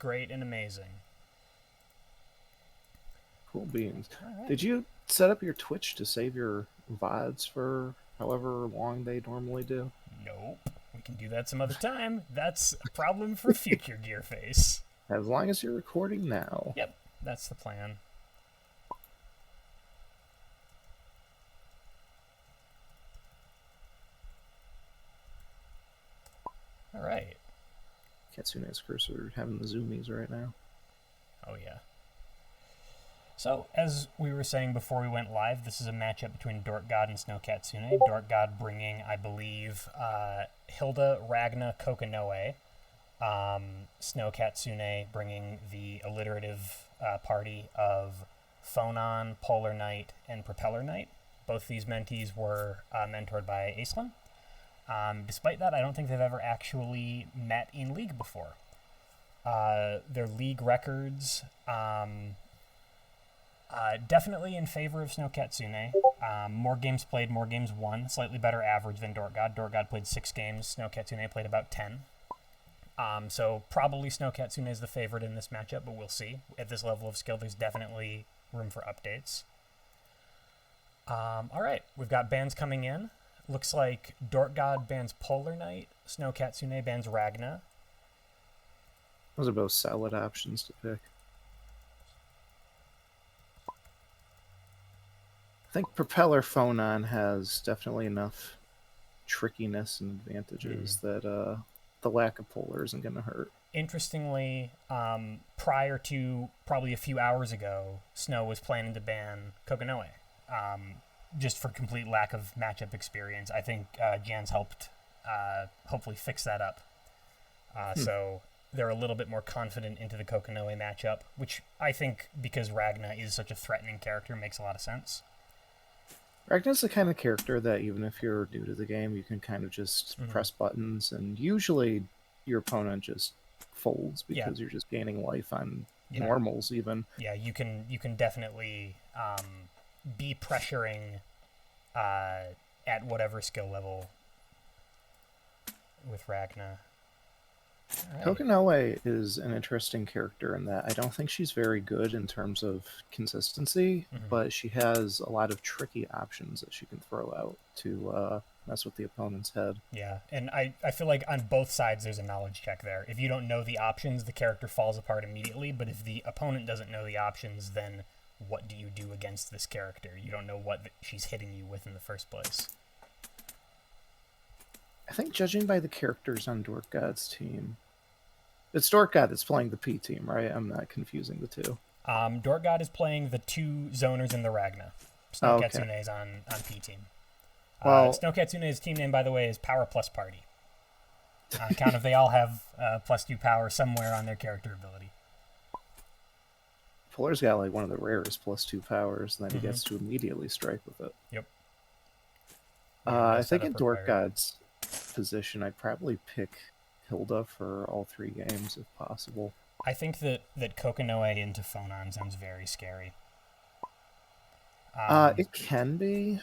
great, and amazing. Cool beans. All right. Did you set up your Twitch to save your VODs for however long they normally do? Nope. We can do that some other time. That's a problem for future Gearface. As long as you're recording now. Yep, that's the plan. All right. Katsune's cursor having the zoomies right now. Oh, yeah. So, as we were saying before we went live, this is a matchup between DorcGOD and Snow Catsune. DorcGOD bringing, I believe, Hilda, Ragna, Kokanoe. Snow Catsune bringing the alliterative party of Phonon, Polar Knight, and Propeller Knight. Both these mentees were mentored by Aislinn. Despite that, I don't think they've ever actually met in League before. Their League records definitely in favor of Snow Catsune. More games played, more games won. Slightly better average than DorcGOD. DorcGOD played 6 games. Snow Catsune played about 10. So probably Snow Catsune is the favorite in this matchup, but we'll see. At this level of skill, there's definitely room for updates. All right, we've got bans coming in. Looks like DorcGOD bans Polar Knight, Snow Catsune bans Ragna. Those are both solid options to pick. I think Propeller Phonon has definitely enough trickiness and advantages that the lack of Polar isn't going to hurt. Interestingly, prior to probably a few hours ago, Snow was planning to ban Kokanoe, just for complete lack of matchup experience. I think Jan's helped hopefully fix that up. So they're a little bit more confident into the Kokanoe matchup, which I think, because Ragna is such a threatening character, makes a lot of sense. Ragna's the kind of character that even if you're new to the game, you can kind of just press buttons, and usually your opponent just folds because you're just gaining life on normals even. Yeah, you can definitely be pressuring at whatever skill level with Ragna. Right. Kokanoe is an interesting character in that I don't think she's very good in terms of consistency, but she has a lot of tricky options that she can throw out to mess with the opponent's head. Yeah, and I feel like on both sides there's a knowledge check there. If you don't know the options, the character falls apart immediately, but if the opponent doesn't know the options, then what do you do against this character? You don't know what she's hitting you with in the first place. I think judging by the characters on DorcGOD's team, it's DorcGOD that's playing the P team, right? I'm not confusing the two. DorcGOD is playing the 2 zoners in the Ragna. Snow Catsune is on P team. Snow Katsune's team name, by the way, is Power Plus Party. On account of they all have +2 power somewhere on their character ability. Polar's got like one of the rarest +2 powers, and then he gets to immediately strike with it. Yep. I think in DorcGOD's position, I'd probably pick Hilda for all 3 games if possible. I think that Kokanoe into Phonon sounds very scary. It can be.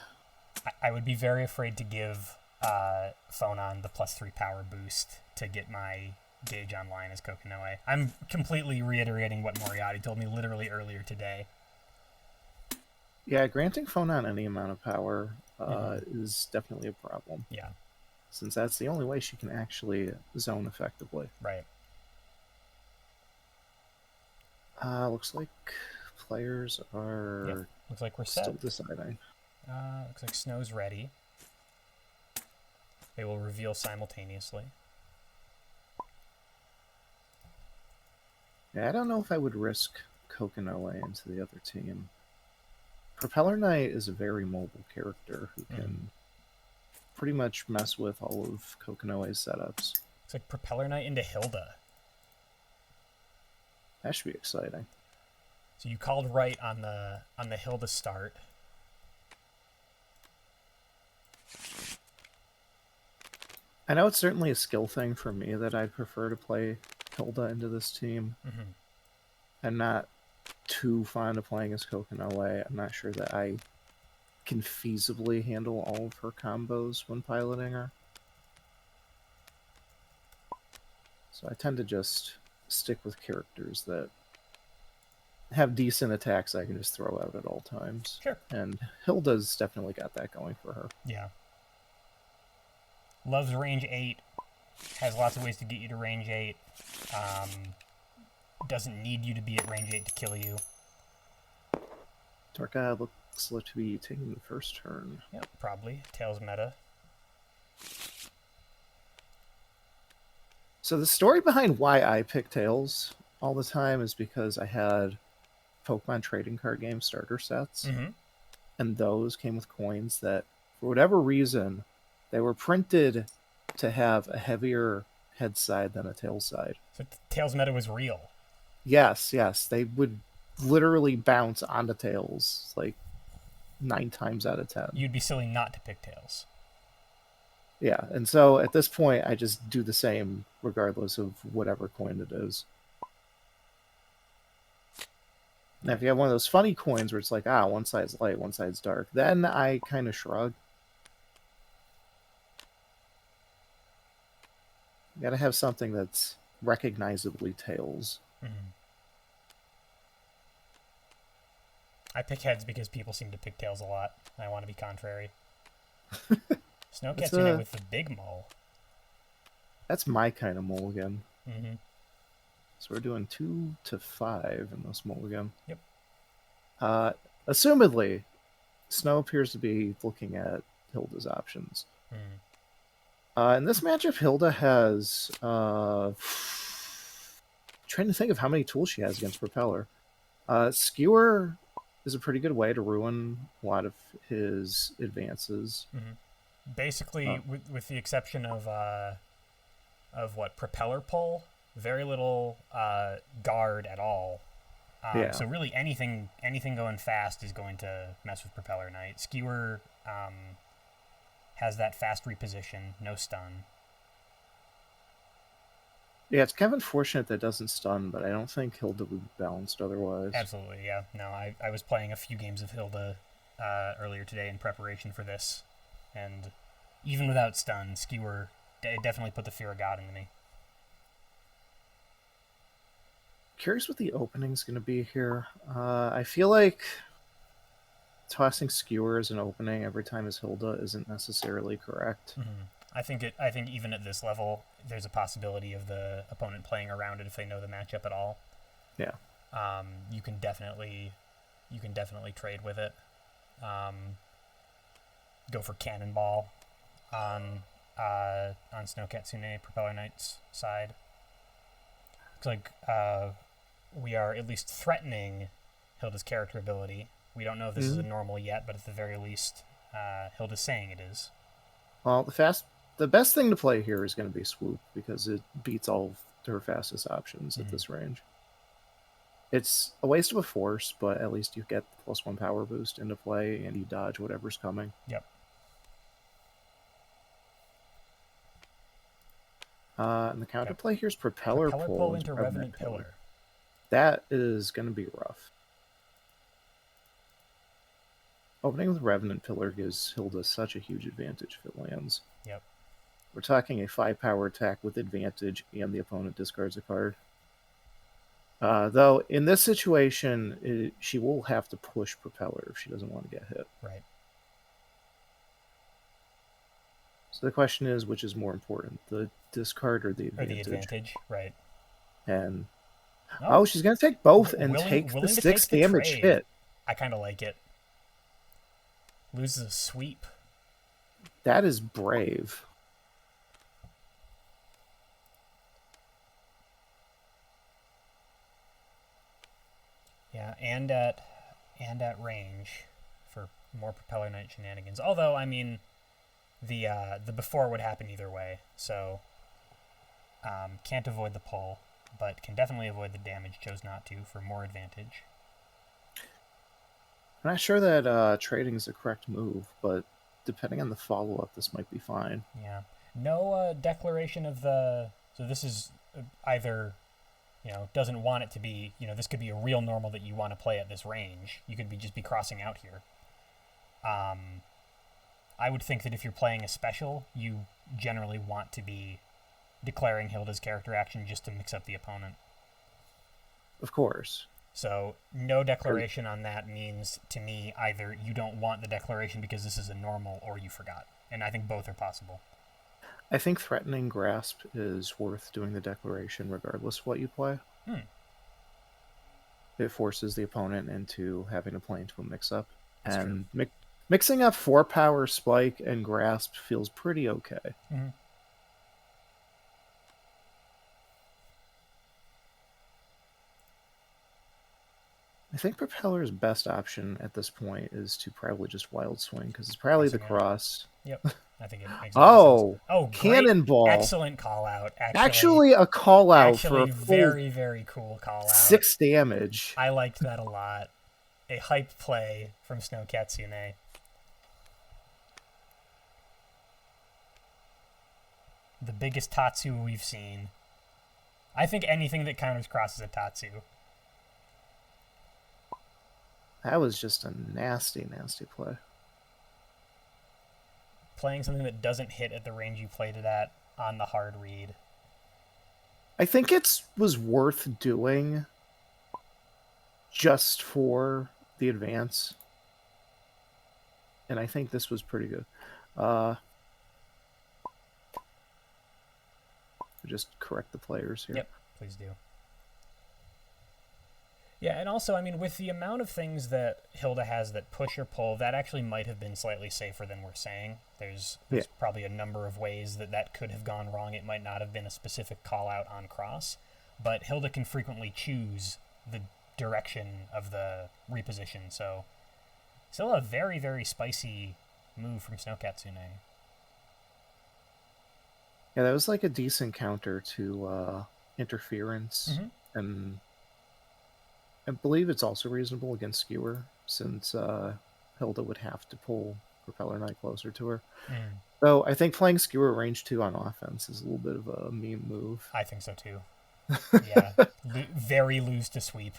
I would be very afraid to give Phonon the +3 power boost to get my gauge online as Kokanoe. I'm completely reiterating what Moriarty told me literally earlier today. Yeah, granting Phonon any amount of power is definitely a problem. Yeah. Since that's the only way she can actually zone effectively. Right. Looks like players are looks like we're still deciding. Looks like Snow's ready. They will reveal simultaneously. Yeah, I don't know if I would risk Kokanoe into the other team. Propeller Knight is a very mobile character who can pretty much mess with all of Kokanoe's setups. It's like Propeller Knight into Hilda. That should be exciting. So you called right on the Hilda start. I know it's certainly a skill thing for me that I'd prefer to play Hilda into this team. I'm not too fond of playing as Kokanoe. I'm not sure that I can feasibly handle all of her combos when piloting her. So I tend to just stick with characters that have decent attacks I can just throw out at all times. Sure. And Hilda's definitely got that going for her. Yeah. Loves range 8. Has lots of ways to get you to range 8. Doesn't need you to be at range 8 to kill you. DorcGOD looks like to be taking the first turn. Yep, probably. Tails meta. So the story behind why I pick Tails all the time is because I had Pokemon trading card game starter sets. Mm-hmm. And those came with coins that, for whatever reason, they were printed to have a heavier head side than a tail side. So Tails meta was real. Yes. They would literally bounce onto Tails like 9 times out of 10. You'd be silly not to pick Tails. Yeah, and so at this point, I just do the same regardless of whatever coin it is. Now, if you have one of those funny coins where it's like, one side's light, one side's dark, then I kind of shrug. You gotta have something that's recognizably Tails. Mm-hmm. I pick heads because people seem to pick tails a lot. I want to be contrary. Snow Catsune with the big mole. That's my kind of mulligan. Mm-hmm. So we're doing 2 to 5 in this mulligan. Yep. Assumedly, Snow appears to be looking at Hilda's options. In this matchup, Hilda has... trying to think of how many tools she has against Propeller. Skewer is a pretty good way to ruin a lot of his advances. Mm-hmm. Basically, with the exception of what, Propeller pull, very little guard at all. So really anything going fast is going to mess with Propeller Knight. Skewer has that fast reposition, no stun. Yeah, it's kind of unfortunate that it doesn't stun, but I don't think Hilda would be balanced otherwise. Absolutely, yeah. No, I was playing a few games of Hilda earlier today in preparation for this, and even without stun, Skewer definitely put the fear of God into me. Curious what the opening's going to be here. I feel like tossing Skewer as an opening every time as Hilda isn't necessarily correct. Mm-hmm. I think even at this level, there's a possibility of the opponent playing around it if they know the matchup at all. Yeah. You can definitely trade with it. Go for Cannonball on Snow Catsune, Propeller Knight's side. Looks like we are at least threatening Hilda's character ability. We don't know if this is a normal yet, but at the very least, Hilda's saying it is. Well, the best thing to play here is going to be Swoop, because it beats all of her fastest options at this range. It's a waste of a force, but at least you get the +1 power boost into play, and you dodge whatever's coming. Yep. And the counterplay here is Propeller Pull into Revenant Pillar. That is going to be rough. Opening with Revenant Pillar gives Hilda such a huge advantage if it lands. Yep. We're talking a 5-power attack with advantage, and the opponent discards a card. Though, in this situation, she will have to push Propeller if she doesn't want to get hit. Right. So the question is, which is more important, the discard or the advantage? Or the advantage, right. And she's going to take both and willing take the 6 take the damage trade. hit. I kind of like it. Loses a sweep. That is brave. Yeah, and at range for more Propeller Knight shenanigans. Although, I mean, the before would happen either way, so can't avoid the pull, but can definitely avoid the damage. Chose not to for more advantage. I'm not sure that trading is the correct move, but depending on the follow-up, this might be fine. Yeah. No declaration of the... So this is either, doesn't want it to be... this could be a real normal that you want to play at this range. You could just be crossing out here. I would think that if you're playing a special, you generally want to be declaring Hilda's character action just to mix up the opponent. Of course. So no declaration on that means, to me, either you don't want the declaration because this is a normal, or you forgot. And I think both are possible. I think threatening grasp is worth doing the declaration regardless of what you play. It forces the opponent into having to play into a mix-up. That's and true. Mixing up 4-power spike and grasp feels pretty okay. I think Propeller's best option at this point is to probably just Wild Swing, because it's probably the cross. Yep, I think it makes sense. Oh, Cannonball. Great. Excellent call-out. Actually a call-out for a very, very cool call-out. 6 damage. I liked that a lot. A hype play from Snow Catsune. The biggest Tatsu we've seen. I think anything that counters cross is a Tatsu. That was just a nasty, nasty play. Playing something that doesn't hit at the range you played it at on the hard read. I think it was worth doing just for the advance. And I think this was pretty good. Just correct the players here. Yep, please do. Yeah, and also, I mean, with the amount of things that Hilda has that push or pull, that actually might have been slightly safer than we're saying. There's probably a number of ways that could have gone wrong. It might not have been a specific call-out on cross, but Hilda can frequently choose the direction of the reposition, so still a very, very spicy move from Snow Catsune. Yeah, that was like a decent counter to interference, and I believe it's also reasonable against Skewer, since Hilda would have to pull Propeller Knight closer to her. Though I think playing Skewer range 2 on offense is a little bit of a meme move. I think so too. Yeah, very lose to sweep.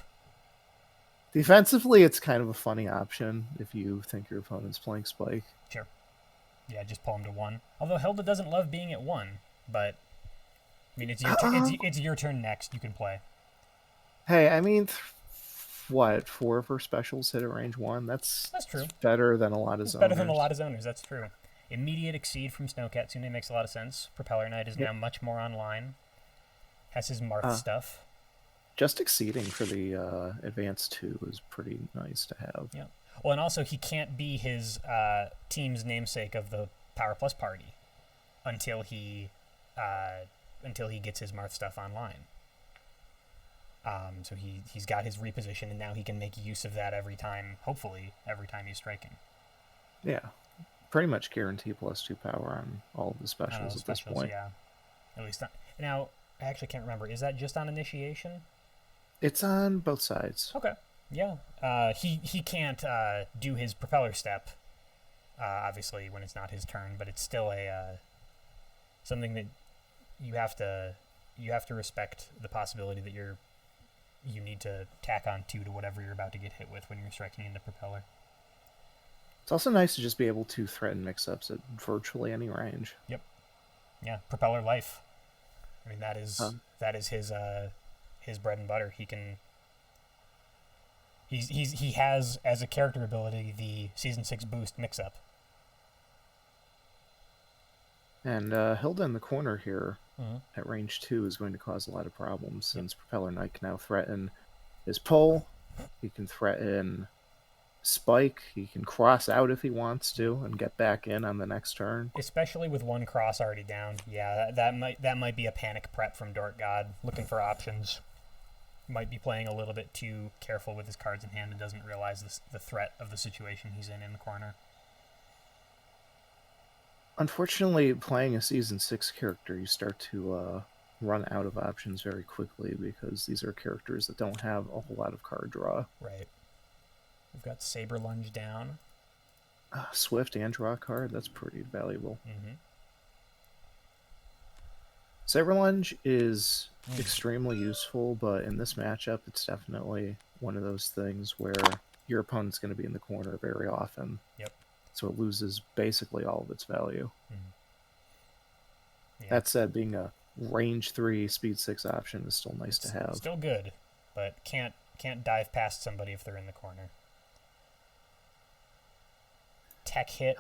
Defensively, it's kind of a funny option if you think your opponent's playing Spike. Sure. Yeah, just pull him to 1. Although Hilda doesn't love being at 1, but I mean, it's your turn next. You can play. Hey, I mean, 4 of her specials hit at range 1? That's true. Better than a lot of zoners. Better than a lot of zoners, that's true. Immediate Exceed from Snow Catsune makes a lot of sense. Propeller Knight is now much more online. Has his Marth stuff. Just Exceeding for the Advance 2 is pretty nice to have. Yeah. Well, and also he can't be his team's namesake of the Power Plus party until he gets his Marth stuff online. So he's got his reposition, and now he can make use of that hopefully every time he's striking. Yeah, pretty much guarantee +2 power on all of the specials at this point. Yeah, at least not. Now, I actually can't remember. Is that just on initiation? It's on both sides. Okay. Yeah. He can't do his propeller step, obviously, when it's not his turn, but it's still something that you have to respect the possibility that you need to tack on 2 to whatever you're about to get hit with when you're striking into Propeller. It's also nice to just be able to threaten mix-ups at virtually any range. Yep. Yeah, Propeller life. I mean, that is his bread and butter. He has as a character ability the Season 6 boost mix-up. And Hilda in the corner here at range 2 is going to cause a lot of problems, since Propeller Knight can now threaten his pull. He can threaten Spike. He can cross out if he wants to and get back in on the next turn. Especially with 1 cross already down. Yeah, that might be a panic prep from DorcGOD, looking for options. Might be playing a little bit too careful with his cards in hand and doesn't realize the threat of the situation he's in the corner. Unfortunately, playing a Season 6 character, you start to run out of options very quickly, because these are characters that don't have a whole lot of card draw. Right. We've got Saber Lunge down. Swift and draw a card, that's pretty valuable. Saber Lunge is extremely useful, but in this matchup, it's definitely one of those things where your opponent's going to be in the corner very often. Yep. So it loses basically all of its value. Yeah. That said, being a range 3, speed 6 option is still nice to have. Still good. but can't dive past somebody if they're in the corner. Tech hit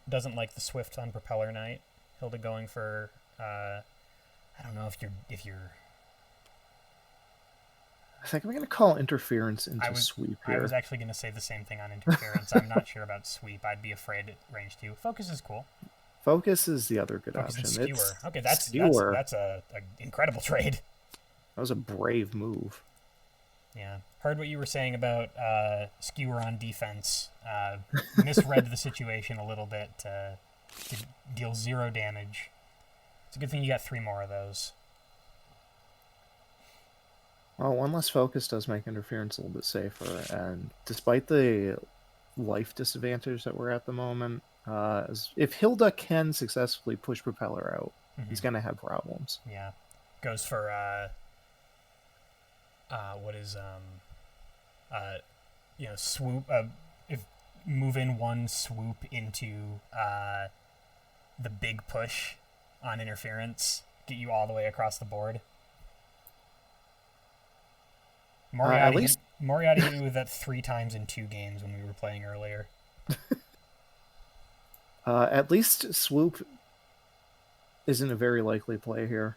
doesn't like the Swift on Propeller Knight. Hilda going for I don't know if you're. I think I'm going to call interference into sweep here. I was actually going to say the same thing on interference. I'm not sure about sweep. I'd be afraid at range 2. Focus is cool. Focus is the other good Focus option. Skewer. It's okay, that's skewer. That's a incredible trade. That was a brave move. Yeah. Heard what you were saying about Skewer on defense. Misread the situation a little bit to deal 0 damage. It's a good thing you got 3 more of those. Well, 1 less focus does make interference a little bit safer, and despite the life disadvantage that we're at the moment, if Hilda can successfully push Propeller out, he's going to have problems. Yeah. Goes for, swoop, if move in 1 swoop into the big push on interference, get you all the way across the board. Moriarty hit me with that 3 times in 2 games when we were playing earlier. At least swoop isn't a very likely play here.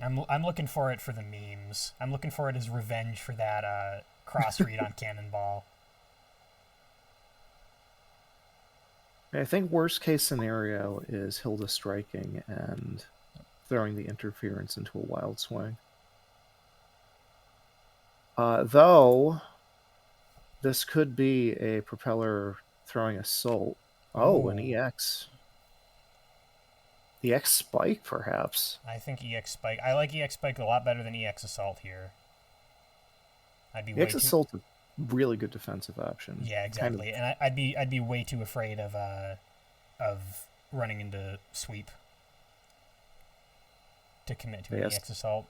I'm looking for it for the memes. I'm looking for it as revenge for that cross read on Cannonball. I think worst case scenario is Hilda striking and throwing the interference into a wild swing. Though, this could be a Propeller throwing assault. Oh, an EX. EX Spike, perhaps. I think EX Spike. I like EX Spike a lot better than EX Assault here. EX Assault is a really good defensive option. Yeah, exactly. And I'd be way too afraid of running into sweep to commit to an EX Assault.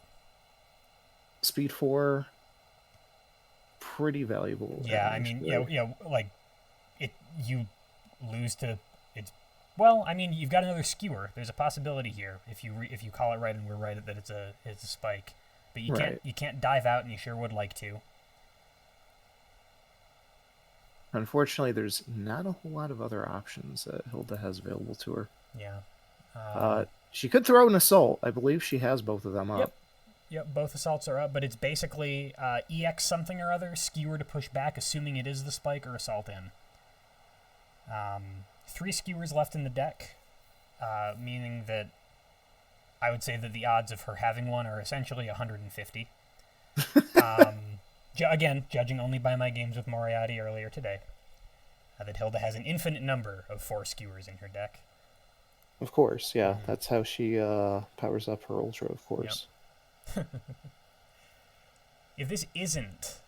Speed 4. Pretty valuable. Yeah, I mean, like you lose to it's. Well, I mean, you've got another skewer. There's a possibility here if you call it right and we're right that it's a spike, but you can't dive out, and you sure would like to. Unfortunately, there's not a whole lot of other options that Hilda has available to her. Yeah. She could throw an assault. I believe she has both of them up. Yep, both assaults are up, but it's basically EX something or other, skewer to push back, assuming it is the spike, or assault in. 3 skewers left in the deck, meaning that I would say that the odds of her having one are essentially 150. Again, judging only by my games with Moriarty earlier today, that Hilda has an infinite number of 4 skewers in her deck. Of course, yeah. That's how she powers up her Ultra, of course. Yep. If this isn't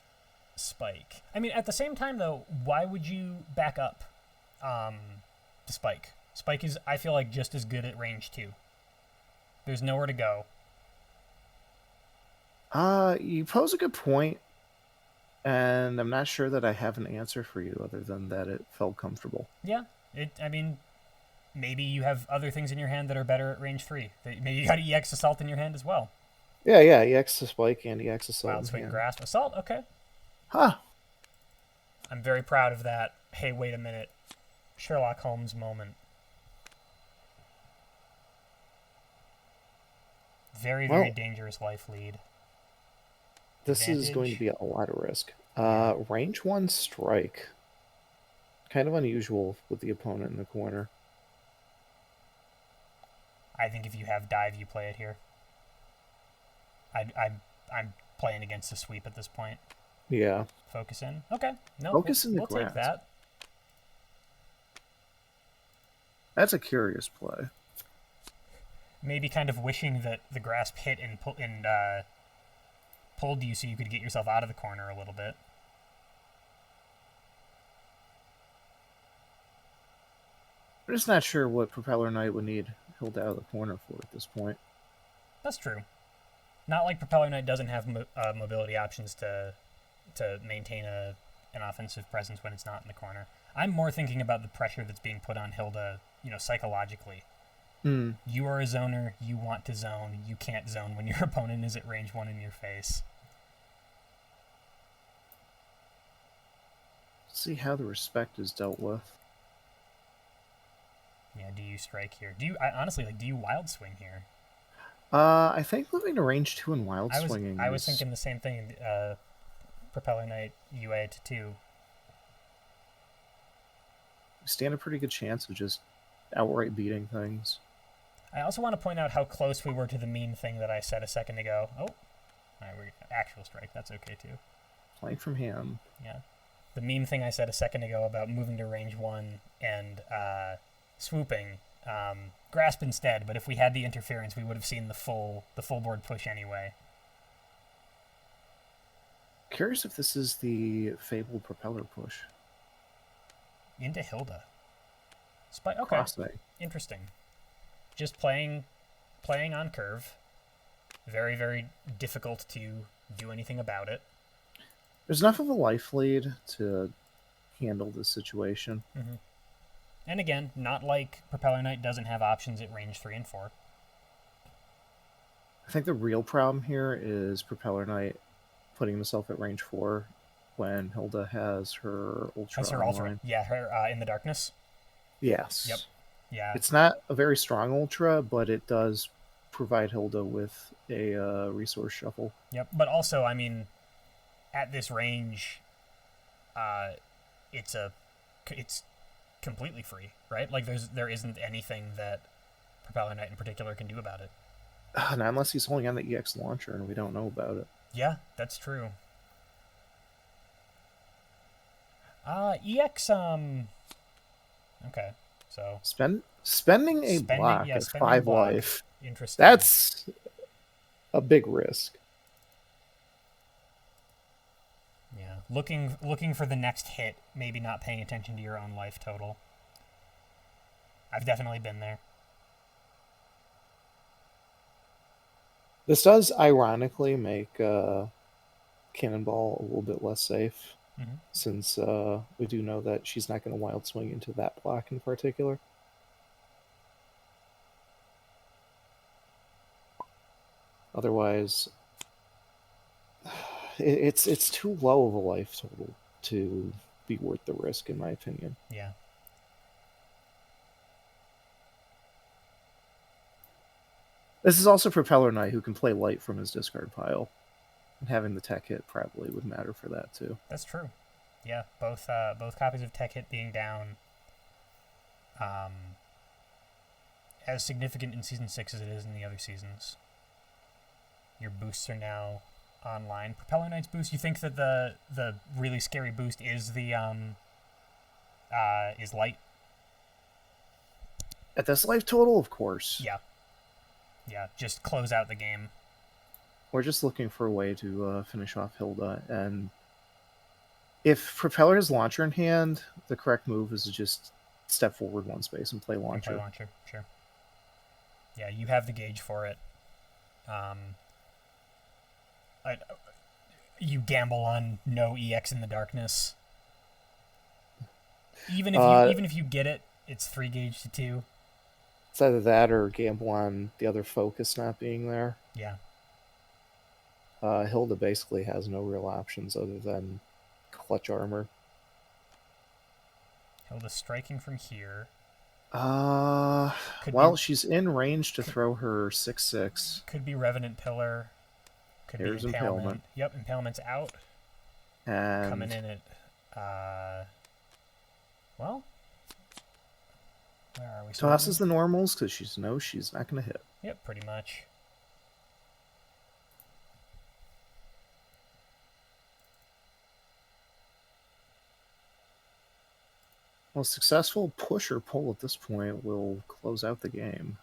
Spike, I mean, at the same time, though, why would you back up to Spike? Spike is, I feel like, just as good at range 2. There's nowhere to go. You pose a good point, and I'm not sure that I have an answer for you other than that it felt comfortable. Yeah, I mean, maybe you have other things in your hand that are better at range 3. Maybe you got EX Assault in your hand as well. Yeah, EX Spike and EX Assault. Wild Swing Grasp. Assault, okay. Huh. I'm very proud of that. Hey, wait a minute. Sherlock Holmes moment. Very, very dangerous life lead. This is going to be a lot of risk. Range 1 strike. Kind of unusual with the opponent in the corner. I think if you have dive, you play it here. I'm playing against the sweep at this point. Yeah. Focus in. Okay. No, Focus in the we'll take that. That's a curious play. Maybe kind of wishing that the grasp hit and pulled you so you could get yourself out of the corner a little bit. I'm just not sure what Propeller Knight would need Hilda out of the corner for at this point. That's true. Not like Propeller Knight doesn't have mobility options to maintain an offensive presence when it's not in the corner. I'm more thinking about the pressure that's being put on Hilda, psychologically. You are a zoner. You want to zone. You can't zone when your opponent is at range 1 in your face. see how the respect is dealt with. Yeah, do you strike here? Do you honestly do you wild swing here? I think moving to range 2 and wild I was swinging I was is thinking the same thing. Propeller Knight UA to 2. we stand a pretty good chance of just outright beating things. I also want to point out how close we were to the meme thing that I said a second ago. Oh, all right, we're actual strike. That's okay too. Playing from hand. Yeah, the meme thing I said a second ago about moving to range 1 and swooping. Grasp instead, but if we had the interference, we would have seen the full board push anyway. Curious if this is the fabled propeller push. Into Hilda. Okay. Crossing. Interesting. Just playing on curve. Very, very difficult to do anything about it. There's enough of a life lead to handle this situation. Mm-hmm. And again, not like Propeller Knight doesn't have options at range 3 and 4. I think the real problem here is Propeller Knight putting himself at range 4 when Hilda has her Ultra. Has her Ultra. Yeah, her in the darkness. Yes. Yep. Yeah. It's not a very strong Ultra, but it does provide Hilda with a resource shuffle. Yep. But also, I mean, at this range, it's completely free, right? Like there isn't anything that Propeller Knight in particular can do about it. Not unless he's holding on the EX launcher and we don't know about it. Yeah, that's true. EX okay. So spending a block at 5 life. Interesting. That's a big risk. Yeah. Looking for the next hit, maybe not paying attention to your own life total. I've definitely been there. This does ironically make Cannonball a little bit less safe, since we do know that she's not going to wild swing into that block in particular. Otherwise, it's too low of a life total to be worth the risk, in my opinion. Yeah. This is also Propeller Knight, who can play light from his discard pile. And having the tech hit probably would matter for that, too. That's true. Yeah, both copies of tech hit being down as significant in Season 6 as it is in the other seasons. Your boosts are now online. Propeller Knight's boost, you think that the really scary boost is the is light? At this life total, of course. Yeah. Yeah, just close out the game. We're just looking for a way to finish off Hilda, and if Propeller has Launcher in hand, the correct move is to just step forward 1 space and play Launcher. Play Launcher, sure. Yeah, you have the gauge for it. You gamble on no EX in the darkness. Even if you get it, it's 3 gauge to 2. It's either that or gamble on the other focus not being there. Yeah. Hilda basically has no real options other than clutch armor. Hilda striking from here. She's in range to throw her 6/6. Could be Revenant Pillar. Could Here's be Impalement. Yep, Impalement's out. And coming in at well, where are we? Tosses the normals because she knows she's not going to hit. Yep, pretty much. Well, successful push or pull at this point will close out the game.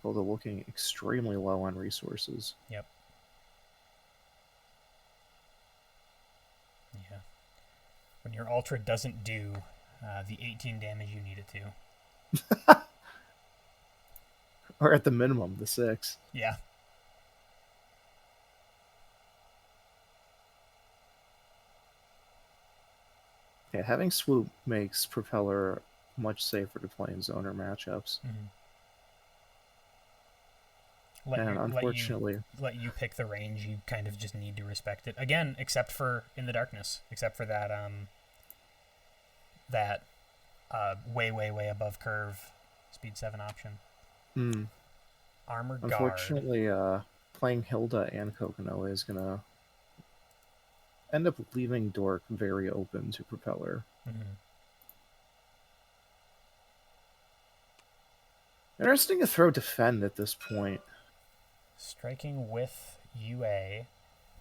Hilda looking extremely low on resources. Yep. Yeah. When your Ultra doesn't do the 18 damage you need it to. Or at the minimum, the 6. Yeah. Yeah, having Swoop makes Propeller much safer to play in zoner matchups. Mm-hmm. And unfortunately, let you pick the range. You kind of just need to respect it. Again, except for in the darkness, except for that that way above curve speed 7 option. Armor guard. Unfortunately, playing Hilda and Kokonoe is gonna end up leaving Dork very open to Propeller. Interesting to throw defend at this point. Striking with UA.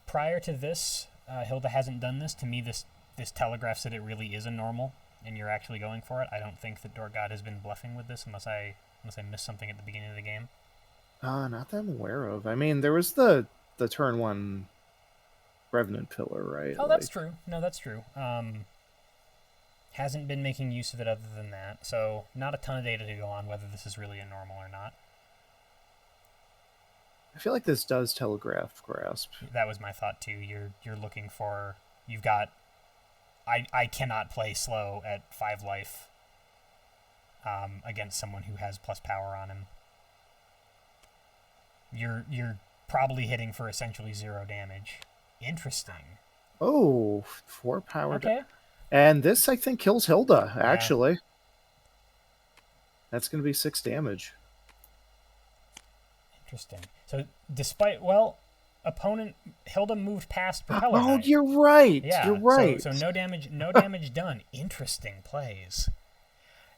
Prior to this, Hilda hasn't done this. To me, this telegraphs that it really is a normal, and you're actually going for it. I don't think that DorcGOD has been bluffing with this, unless I missed something at the beginning of the game. Not that I'm aware of. I mean, there was the turn 1 Revenant Pillar, right? Oh, that's true. No, that's true. Hasn't been making use of it other than that, so not a ton of data to go on whether this is really a normal or not. I feel like this does telegraph Grasp. That was my thought too. You're looking for, you've got, I cannot play slow at 5 life against someone who has plus power on him. You're probably hitting for essentially 0 damage. Interesting. Oh, 4 power. Okay. And this, I think, kills Hilda, actually. Yeah. That's going to be 6 damage. Interesting. So, despite, opponent, Hilda moved past Propeller. Oh, Knight. You're right. Yeah, you're right. So no damage done. Interesting plays.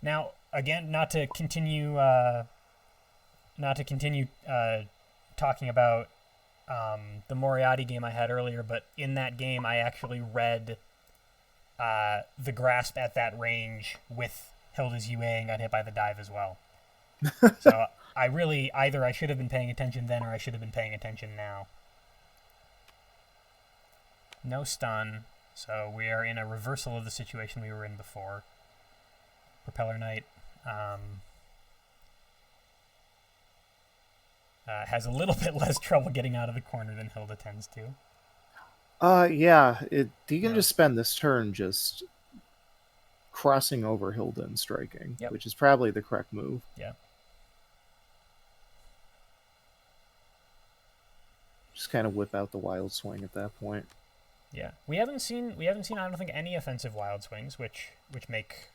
Now, again, not to continue talking about the Moriarty game I had earlier, but in that game I actually read the grasp at that range with Hilda's UA and got hit by the dive as well. So I really, either I should have been paying attention then or I should have been paying attention now. No stun, so we are in a reversal of the situation we were in before. Propeller Knight has a little bit less trouble getting out of the corner than Hilda tends to. Yeah, you can just spend this turn just crossing over Hilda and striking, which is probably the correct move. Yeah. Just kind of whip out the wild swing at that point. Yeah, we haven't seen I don't think any offensive wild swings, which make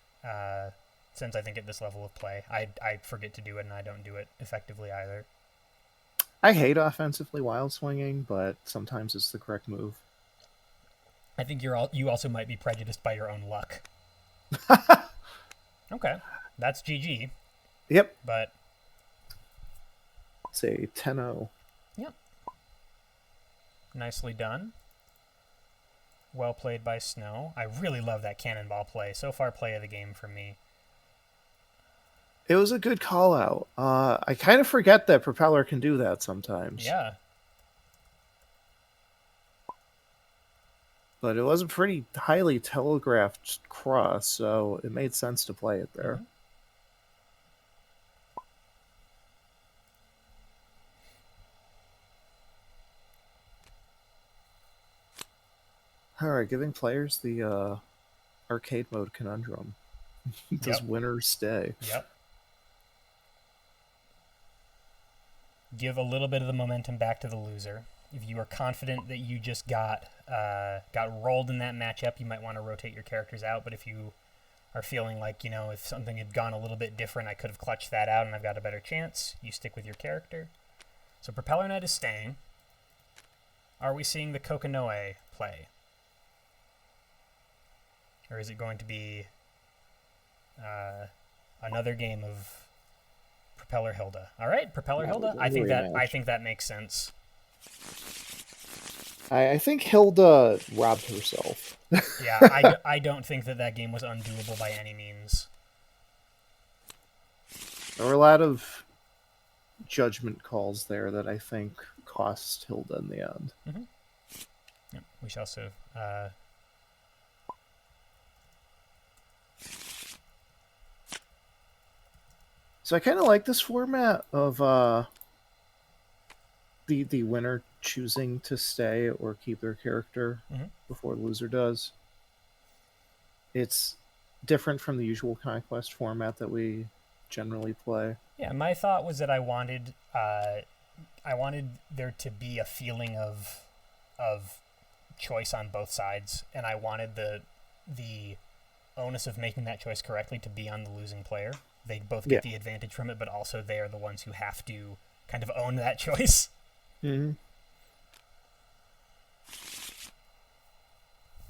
sense I think at this level of play. I forget to do it and I don't do it effectively either. I hate offensively wild swinging, but sometimes it's the correct move. I think you also might be prejudiced by your own luck. Okay, that's GG. Yep. But say 10-0. Yep. Nicely done. Well played by Snow. I really love that cannonball play. So far, play of the game for me. It was a good call out. I kind of forget that Propeller can do that sometimes. Yeah. But it was a pretty highly telegraphed cross, so it made sense to play it there. All right, giving players the arcade mode conundrum. Does winners stay? Yep. Give a little bit of the momentum back to the loser. If you are confident that you just got rolled in that matchup, you might want to rotate your characters out. But if you are feeling like, if something had gone a little bit different, I could have clutched that out and I've got a better chance, you stick with your character. So Propeller Knight is staying. Are we seeing the Kokonoe play? Or is it going to be another game of Propeller Hilda? All right, Propeller Hilda. I think that makes sense. I think Hilda robbed herself. Yeah, I don't think that game was undoable by any means. There were a lot of judgment calls there that I think cost Hilda in the end. Mm-hmm. Yep, we shall see. So I kind of like this format of the winner choosing to stay or keep their character before the loser does. It's different from the usual Conquest format that we generally play. Yeah, my thought was that I wanted there to be a feeling of choice on both sides, and I wanted the onus of making that choice correctly to be on the losing player. They both get the advantage from it, but also they are the ones who have to kind of own that choice. Mm-hmm.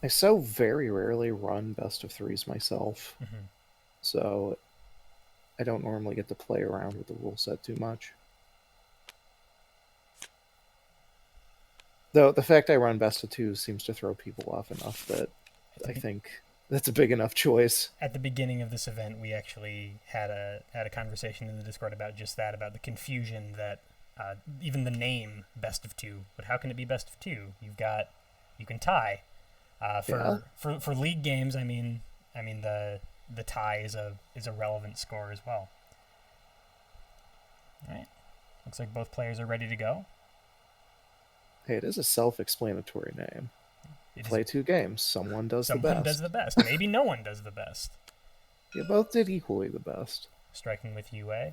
I so very rarely run best of threes myself, so I don't normally get to play around with the rule set too much. Though the fact I run best of two seems to throw people off enough that I think that's a big enough choice. At the beginning of this event, we actually had a conversation in the Discord about just that, about the confusion that even the name best of two, but how can it be best of two? You can tie. For league games, I mean the tie is a relevant score as well. All right, looks like both players are ready to go. Hey, it is a self-explanatory name. Play two games. Someone does the best. Someone does the best. Maybe no one does the best. You both did equally the best. Striking with UA.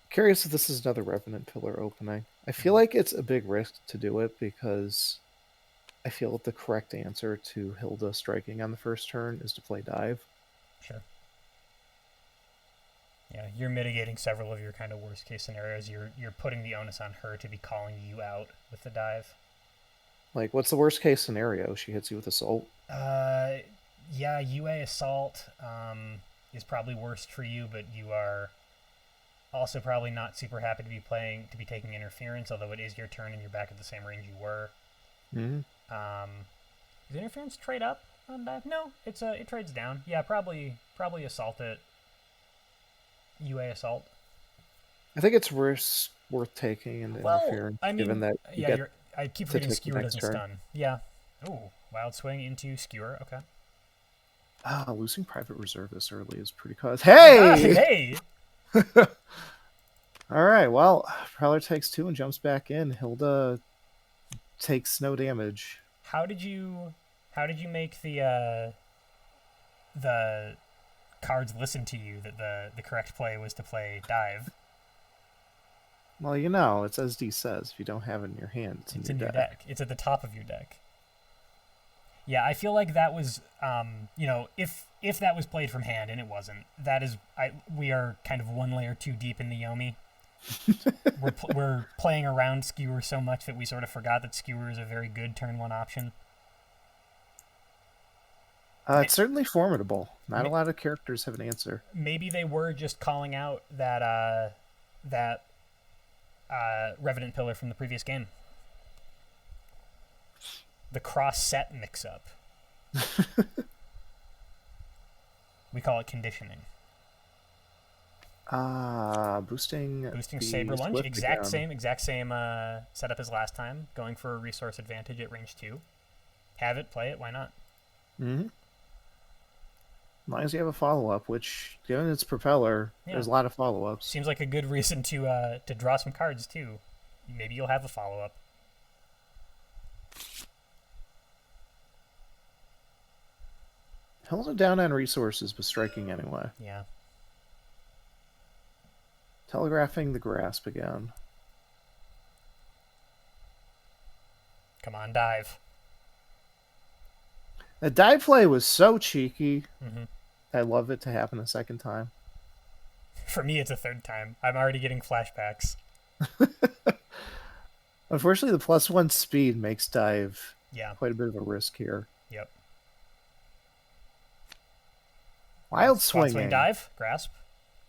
Curious if this is another Revenant Pillar opening. I feel like it's a big risk to do it because I feel that the correct answer to Hilda striking on the first turn is to play dive. Sure. Yeah, you're mitigating several of your kind of worst case scenarios. You're putting the onus on her to be calling you out with the dive. Like, what's the worst case scenario? She hits you with assault? Yeah, UA assault is probably worst for you, but you are also probably not super happy to be taking interference, although it is your turn and you're back at the same range you were. Mm-hmm. Does interference trade up on dive? No, it trades down. Yeah, probably assault it. UA assault. I think it's worth taking an interference, given that I keep forgetting Skewer doesn't stun. Yeah. Ooh, wild swing into Skewer. Okay. Losing Private Reserve this early is pretty cause. Hey! Hey! All right, well, Propeller takes 2 and jumps back in. Hilda takes no damage. How did you make the cards listen to you that the correct play was to play dive? Well, you know, it's as D says, if you don't have it in your hand, it's in your deck. It's at the top of your deck. Yeah, I feel like that was, if that was played from hand, and it wasn't, we are kind of one layer too deep in the Yomi. We're playing around Skewer so much that we sort of forgot that Skewer is a very good turn 1 option. It's certainly formidable. Not a lot of characters have an answer. Maybe they were just calling out that Revenant Pillar from the previous game. The cross-set mix-up. We call it conditioning. Boosting Saber Lunge. Exact same setup as last time. Going for a resource advantage at range 2. Have it, play it, why not? Mm-hmm. As long as you have a follow-up, which, given its Propeller, there's a lot of follow-ups. Seems like a good reason to draw some cards, too. Maybe you'll have a follow-up. Hilda down on resources, but striking anyway. Yeah. Telegraphing the grasp again. Come on, dive. The dive play was so cheeky. Mm-hmm. I love it to happen a second time. For me, it's a third time. I'm already getting flashbacks. Unfortunately, the +1 speed makes dive quite a bit of a risk here. Yep. Wild swinging. Swing dive, grasp.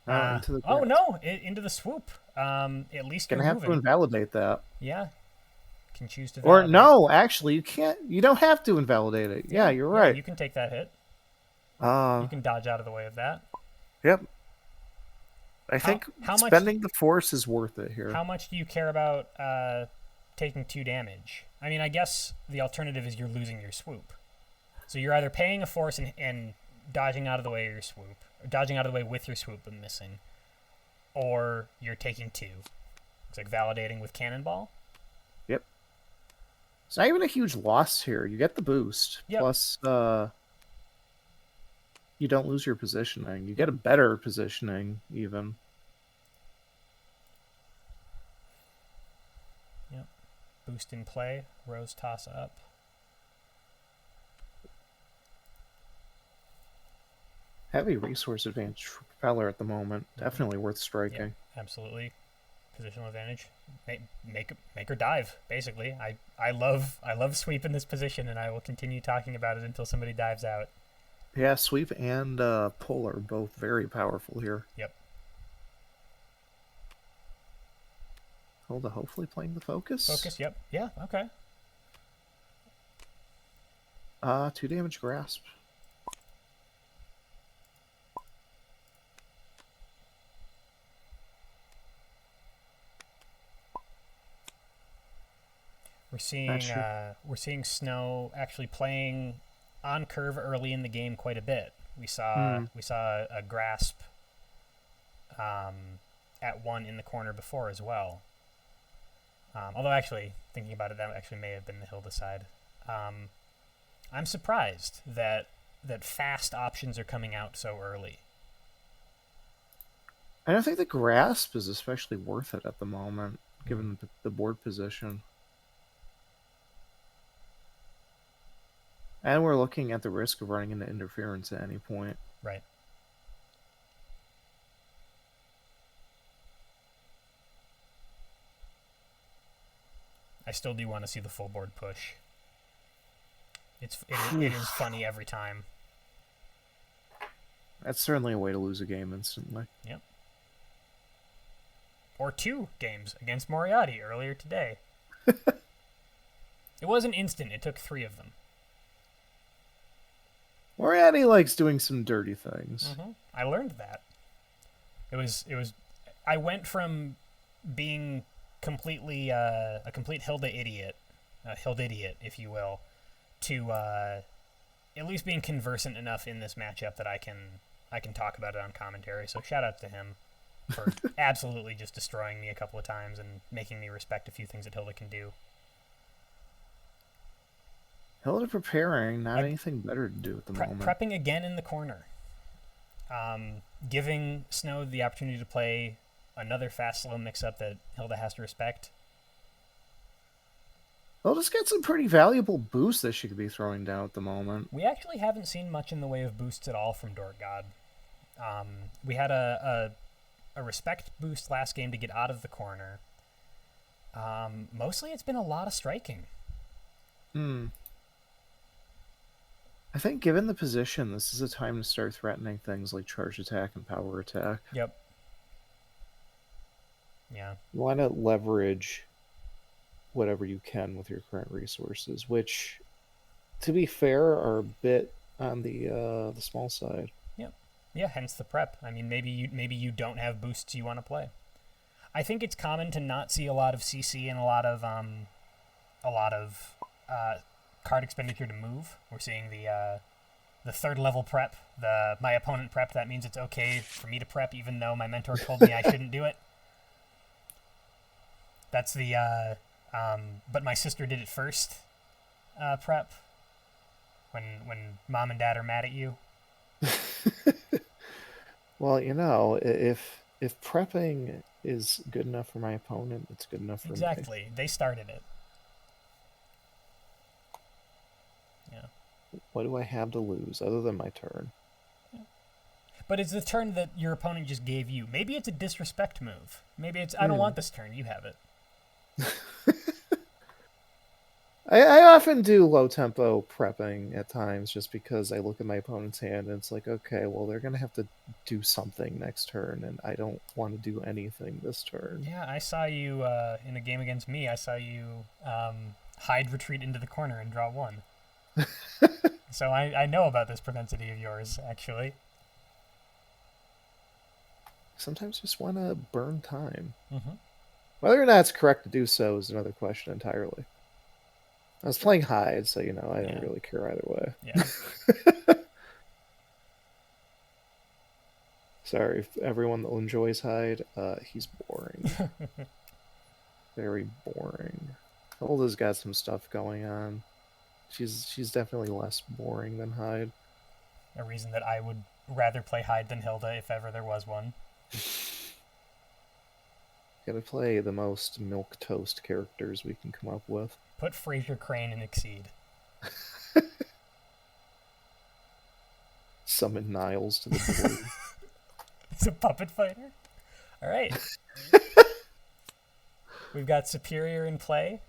Into the grasp. Oh no! Into the swoop. At least you're gonna have to invalidate that. Yeah. Can choose to. Validate. Or no, actually, you can't. You don't have to invalidate it. Yeah, you're right. You can take that hit. You can dodge out of the way of that. Yep. I think spending the force is worth it here. How much do you care about taking 2 damage? I mean, I guess the alternative is you're losing your swoop. So you're either paying a force and dodging out of the way of your swoop, or dodging out of the way with your swoop but missing, or you're taking 2. Looks like validating with Cannonball. Yep. It's not even a huge loss here. You get the boost. Yep. Plus, you don't lose your positioning. You get a better positioning, even. boost in play. Rose toss up. Heavy resource advantage for Propeller at the moment. Definitely worth striking. Yep, absolutely. Positional advantage. Make her dive, basically. I love sweep in this position, and I will continue talking about it until somebody dives out. Yeah, sweep and pull are both very powerful here. Yep. Hilda hopefully playing the focus. Focus, yep. Yeah, okay. 2 damage grasp. We're seeing Snow actually playing on curve early in the game quite a bit. We saw a grasp at 1 in the corner before as well. Although actually thinking about it, that actually may have been the Hilda side. I'm surprised that fast options are coming out so early. I don't think the grasp is especially worth it at the moment, given the board position. And we're looking at the risk of running into interference at any point. Right. I still do want to see the full board push. It is funny every time. That's certainly a way to lose a game instantly. Yep. Or 2 games against Moriarty earlier today. It wasn't instant. It took 3 of them. Moriarty likes doing some dirty things. I learned that. It was. I went from being completely a complete Hilda idiot, if you will, to at least being conversant enough in this matchup that I can talk about it on commentary. So shout out to him for absolutely just destroying me a couple of times and making me respect a few things that Hilda can do. Hilda preparing, not anything better to do at the moment. Prepping again in the corner. Giving Snow the opportunity to play another fast-slow mix-up that Hilda has to respect. Hilda's got some pretty valuable boosts that she could be throwing down at the moment. We actually haven't seen much in the way of boosts at all from DorcGOD. We had a respect boost last game to get out of the corner. Mostly it's been a lot of striking. I think given the position, this is a time to start threatening things like charge attack and power attack. Yep. Yeah. You want to leverage whatever you can with your current resources, which, to be fair, are a bit on the small side. Yep. Yeah, hence the prep. I mean, maybe you don't have boosts you want to play. I think it's common to not see a lot of CC and a lot of card expenditure to move. We're seeing the 3rd level prep, my opponent prep. That means it's okay for me to prep, even though my mentor told me I shouldn't do it. That's the but my sister did it first prep. When mom and dad are mad at you. Well, you know, if prepping is good enough for my opponent, it's good enough for me. Exactly. They started it. Yeah. What do I have to lose other than my turn? Yeah. But it's the turn that your opponent just gave you. Maybe it's a disrespect move. Maybe it's, I don't want this turn. You have it. I often do low tempo prepping at times just because I look at my opponent's hand and it's like, okay, well, they're going to have to do something next turn, and I don't want to do anything this turn. Yeah, I saw you in a game against me. I saw you hide, retreat into the corner, and draw 1. So I know about this propensity of yours, actually. Sometimes just want to burn time. Whether or not it's correct to do so is another question entirely. I was playing hide, so, you know, I don't really care either way. Yeah. Sorry, if everyone that enjoys hide, he's boring. Very boring. Hilda's got some stuff going on. She's definitely less boring than hide. A reason that I would rather play hide than Hilda if ever there was one. Gotta play the most milquetoast characters we can come up with. Put Fraser Crane in Exceed. Summon Niles to the board. It's a puppet fighter? Alright. We've got Superior in play.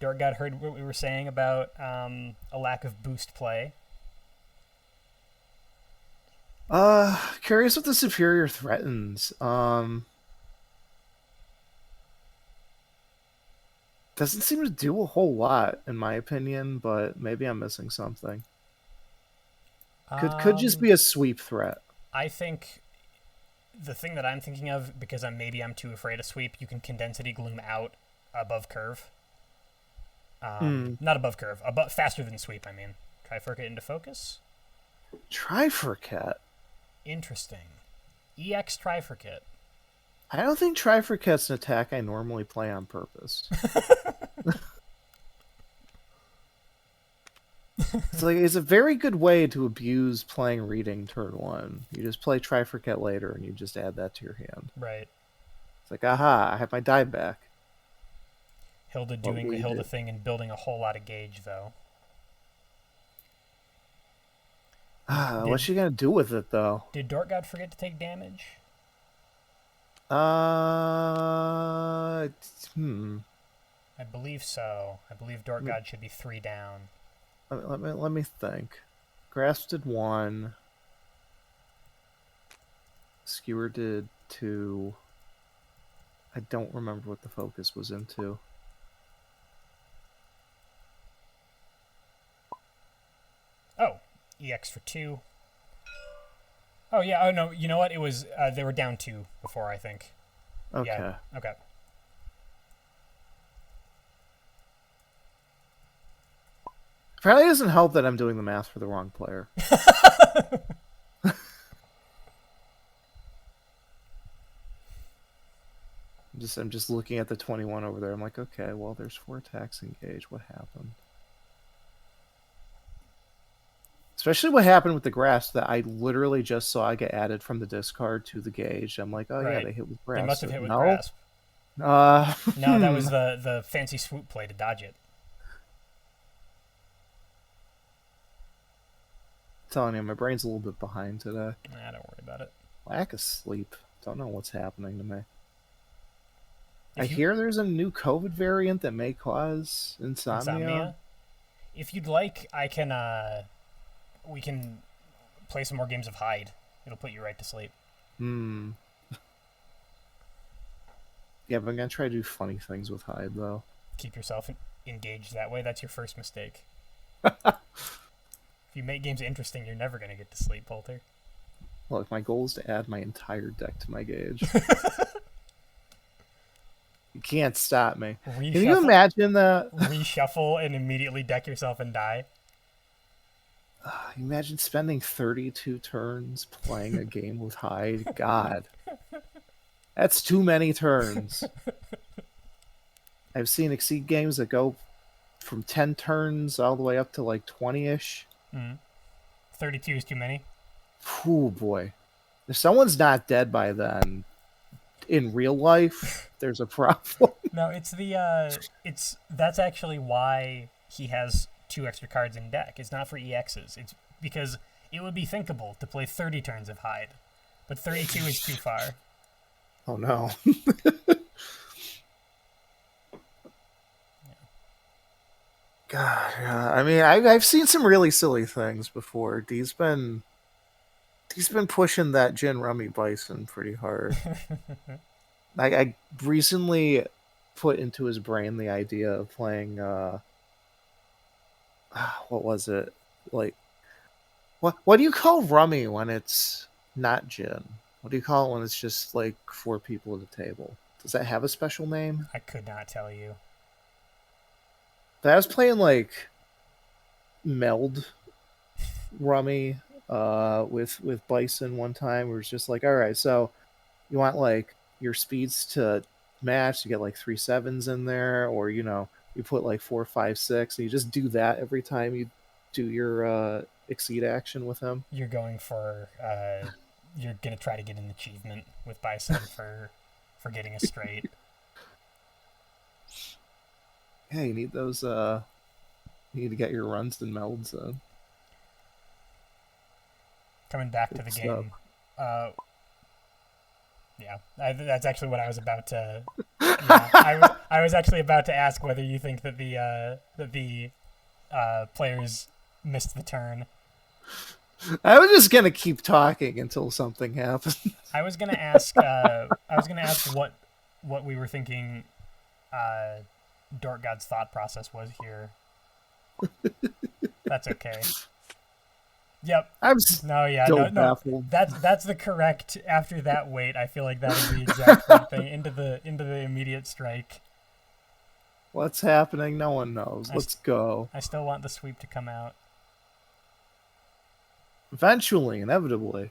DorcGOD heard what we were saying about a lack of boost play. Curious what the Superior threatens. Doesn't seem to do a whole lot, in my opinion, but maybe I'm missing something. Could just be a sweep threat. I think the thing that I'm thinking of, because maybe I'm too afraid of sweep, you can Condensity Gloom out above curve. Not above curve, faster than sweep, I mean. Trifurcate into focus? Trifurcate? Interesting. EX Trifurcate. I don't think Trifurcate's an attack I normally play on purpose. It's a very good way to abuse playing reading turn 1. You just play Trifurcate later and you just add that to your hand. Right. It's like, aha, I have my die back. Hilda doing the Hilda thing and building a whole lot of gauge, though. What's she gonna do with it, though? Did DorcGOD forget to take damage? I believe so. I believe DorcGOD should be 3 down. Let me think. Grasp did 1. Skewer did 2. I don't remember what the focus was into. Oh, EX for 2. Oh, yeah. Oh, no. You know what? It was, they were down 2 before, I think. Okay. Yeah. Okay. Probably doesn't help that I'm doing the math for the wrong player. I'm just looking at the 21 over there. I'm like, okay, well, there's 4 attacks engaged. What happened? Especially what happened with the grasp that I literally just saw get added from the discard to the gauge. I'm like, oh right. Yeah, they hit with grasp. They must have hit with grasp. No, that was the fancy swoop play to dodge it. I'm telling you, my brain's a little bit behind today. Nah, don't worry about it. Lack of sleep. Don't know what's happening to me. I hear there's a new COVID variant that may cause insomnia. If you'd like, I can. We can play some more games of hide. It'll put you right to sleep. Yeah, but I'm gonna try to do funny things with hide though. Keep yourself engaged that way. That's your first mistake. If you make games interesting, you're never gonna get to sleep, Polter. Look, my goal is to add my entire deck to my gauge. You can't stop me. Can you imagine that? Reshuffle and immediately deck yourself and die. Imagine spending 32 turns playing a game with hide. God. That's too many turns. I've seen Exceed games that go from 10 turns all the way up to like 20-ish. 32 is too many? Oh, boy. If someone's not dead by then, in real life, there's a problem. No, that's actually why he has 2 extra cards in deck. It's not for EXs. It's because it would be thinkable to play 30 turns of hide, but 32 is too far. Oh no. God, yeah. I mean, I've seen some really silly things before. He's been pushing that Gin Rummy Bison pretty hard. I recently put into his brain the idea of playing what was it? Like what do you call rummy when it's not gin? What do you call it when it's just like 4 people at a table? Does that have a special name? I could not tell you. But I was playing like meld rummy with Bison one time. Where it's just like, all right, so you want like your speeds to match, you get like 3 7s in there, or you put like 4 5 6, and you just do that every time you do your Exceed action with him. You're going for you're gonna try to get an achievement with Bison for for getting us straight. Yeah, you need those. You need to get your runs and melds in. Coming back to the game. Yeah, that's actually what I was about to. Yeah, I was actually about to ask whether you think that the players missed the turn. I was just gonna keep talking until something happened. I was gonna ask. What we were thinking. DorcGOD's thought process was here. That's okay. Yep. I'm still baffled. That's the correct. After that wait, I feel like that is the exact right thing into the immediate strike. What's happening? No one knows. Let's go. I still want the sweep to come out. Eventually, inevitably.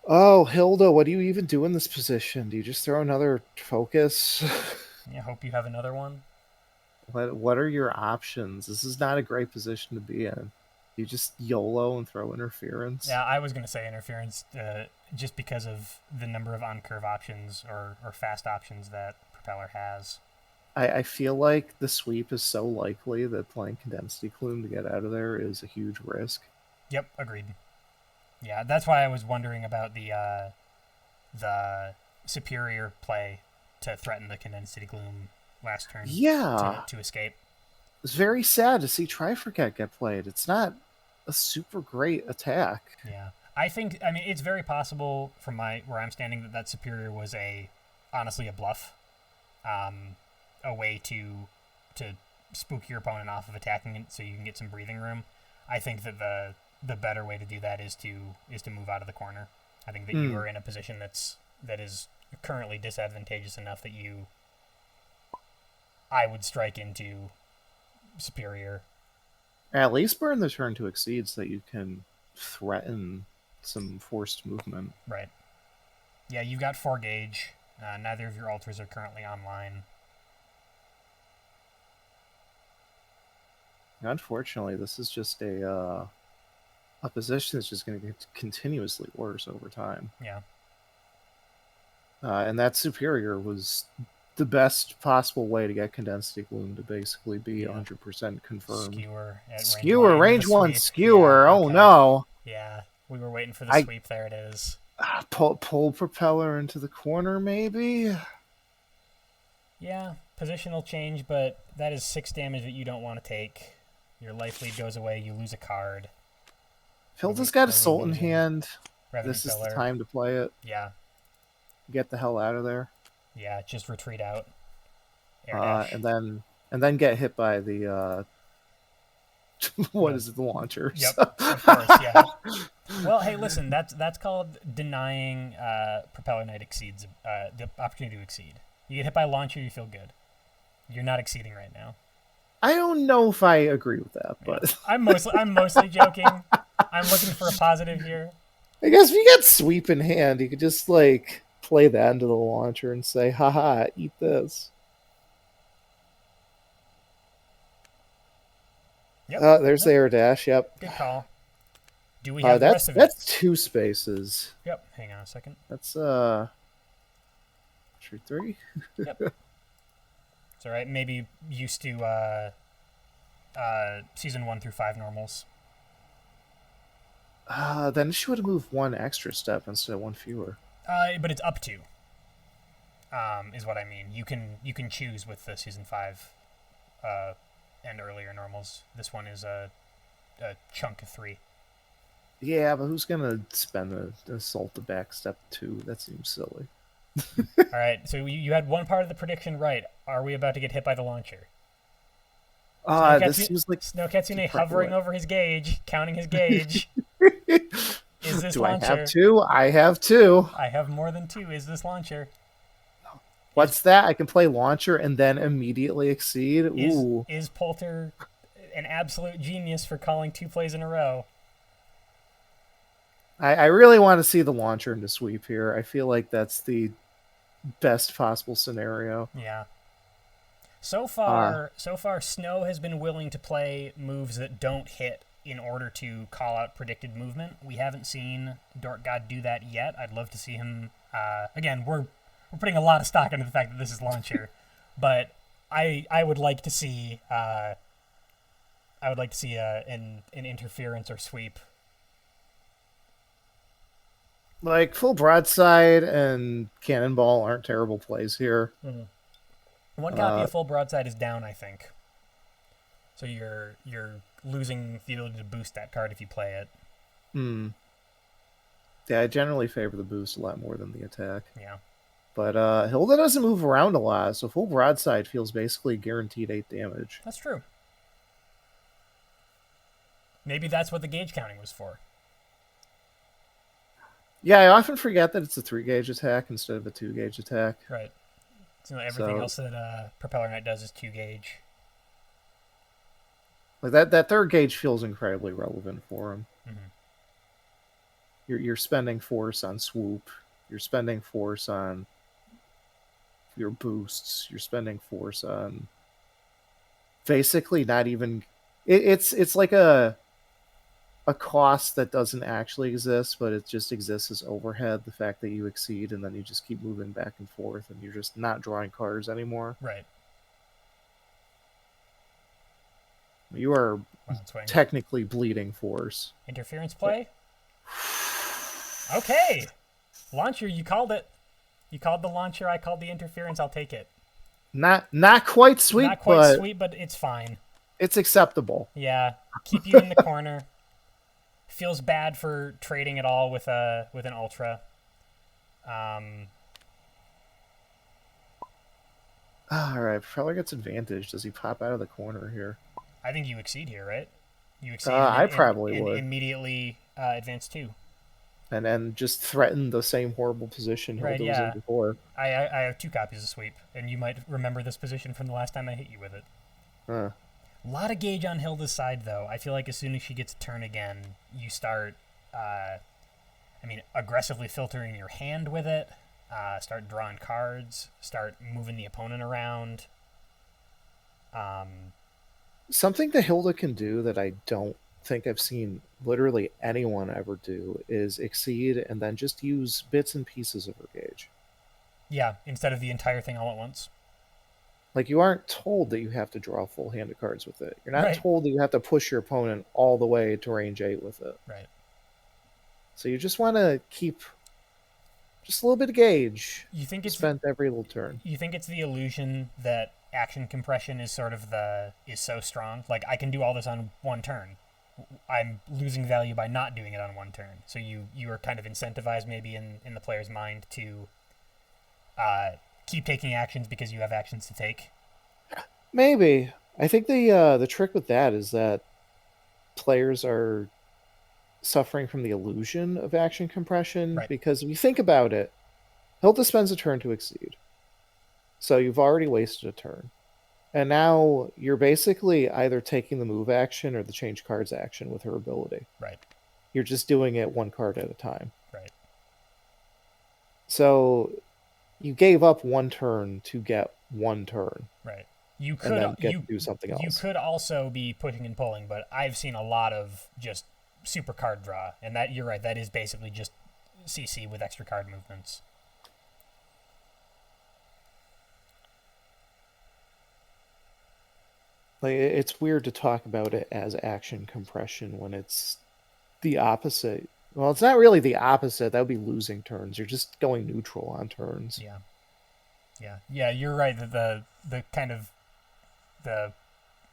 Oh, Hilda, what do you even do in this position? Do you just throw another focus? I hope you have another one. What are your options? This is not a great position to be in. You just YOLO and throw interference? Yeah, I was going to say interference just because of the number of on-curve options or fast options that Propeller has. I feel like the sweep is so likely that playing Condensity Plume to get out of there is a huge risk. Yep, agreed. Yeah, that's why I was wondering about the superior play to threaten the Condensity Gloom last turn. Yeah. To escape. It's very sad to see Try-Forget get played. It's not a super great attack. Yeah. I mean, it's very possible from where I'm standing that superior was honestly a bluff. A way to spook your opponent off of attacking it so you can get some breathing room. I think that the better way to do that is to move out of the corner. I think that you are in a position that is currently disadvantageous enough that I would strike into superior. At least burn the turn to exceed so that you can threaten some forced movement. Right. Yeah, you've got 4 gauge. Neither of your altars are currently online. Unfortunately, this is just a position that's just going to get continuously worse over time. Yeah. And that superior was the best possible way to get Condensity Gloom to basically be 100% confirmed. Skewer, range 1, skewer. Yeah, okay. Oh no. Yeah, we were waiting for the sweep. There it is. Pull Propeller into the corner, maybe? Yeah, positional change, but that is 6 damage that you don't want to take. Your life lead goes away, you lose a card. Hilda's got Assault in hand. This is the time to play it. Yeah. Get the hell out of there. Yeah, just retreat out. And then get hit by the what is it, the launcher? Yep, of course, yeah. Well, hey, listen, that's called denying Propeller Knight exceeds the opportunity to exceed. You get hit by a launcher, you feel good. You're not exceeding right now. I don't know if I agree with that, but I'm mostly joking. I'm looking for a positive here. I guess if you get sweep in hand, you could just play that into the launcher and say, haha, eat this. Yep. There's the air dash, yep. Good call. Do we have the rest of it? That's 2 spaces. Yep, hang on a second. That's, shoot 3? Yep. It's alright, maybe used to, season 1 through 5 normals. Then she would have moved 1 extra step instead of 1 fewer. But it's up to. Is what I mean. You can choose with the season 5 and earlier normals. This one is a chunk of 3. Yeah, but who's gonna spend an assault to back step 2? That seems silly. All right, so you had one part of the prediction right. Are we about to get hit by the launcher? This seems like Snow Katsune hovering over his gauge, counting his gauge. Is this launcher? I have 2? I have 2. I have more than 2. Is this launcher? What's that? I can play launcher and then immediately exceed? Ooh. Is Poulter an absolute genius for calling 2 plays in a row? I really want to see the launcher into sweep here. I feel like that's the best possible scenario. Yeah. So far, Snow has been willing to play moves that don't hit in order to call out predicted movement. We haven't seen DorcGOD do that yet. I'd love to see him. Again, we're putting a lot of stock into the fact that this is launcher, but I would like to see an interference or sweep. Like, full broadside and cannonball aren't terrible plays here. One copy of full broadside is down, I think. So you're losing the ability to boost that card if you play it. Yeah, I generally favor the boost a lot more than the attack. Yeah. But Hilda doesn't move around a lot, so full broadside feels basically guaranteed 8 damage. That's true. Maybe that's what the gauge counting was for. Yeah, I often forget that it's a 3-gauge attack instead of a 2-gauge attack. Right. So everything else that Propeller Knight does is 2-gauge. Like that 3rd gauge feels incredibly relevant for him. You're spending force on swoop. You're spending force on your boosts. You're spending force on basically not even. It's like a cost that doesn't actually exist, but it just exists as overhead. The fact that you exceed and then you just keep moving back and forth, and you're just not drawing cards anymore. Right. You are technically bleeding force. Interference play? Okay. Launcher, you called it. You called the launcher, I called the interference, I'll take it. Not quite sweet, Not quite sweet, but it's fine. It's acceptable. Yeah. Keep you in the corner. Feels bad for trading at all with an ultra. All right, Propeller gets advantage. Does he pop out of the corner here? I think you exceed here, right? You exceed. I probably would immediately advance 2. And then just threaten the same horrible position Hilda was in before. I have 2 copies of sweep, and you might remember this position from the last time I hit you with it. A lot of gauge on Hilda's side, though. I feel like as soon as she gets a turn again, you start, aggressively filtering your hand with it, start drawing cards, start moving the opponent around. Something that Hilda can do that I don't think I've seen literally anyone ever do is exceed and then just use bits and pieces of her gauge. Yeah, instead of the entire thing all at once. Like, you aren't told that you have to draw a full hand of cards with it. You're not told that you have to push your opponent all the way to range 8 with it. Right. So you just want to keep just a little bit of gauge. You think it's spent every little turn. You think it's the illusion that action compression is is so strong? Like, I can do all this on 1 turn. I'm losing value by not doing it on 1 turn. So you are kind of incentivized maybe in the player's mind to keep taking actions because you have actions to take. Maybe. I think the trick with that is that players are suffering from the illusion of action compression, because if you think about it, Hilda spends a turn to exceed. So you've already wasted a turn. And now you're basically either taking the move action or the change cards action with her ability. Right. You're just doing it 1 card at a time. Right. So you gave up 1 turn to get 1 turn. Right. You could and then do something else. You could also be pushing and pulling, but I've seen a lot of just super card draw, and that, you're right, that is basically just CC with extra card movements. Like, it's weird to talk about it as action compression when it's the opposite. Well, it's not really the opposite. That would be losing turns. You're just going neutral on turns. Yeah, you're right. The kind of the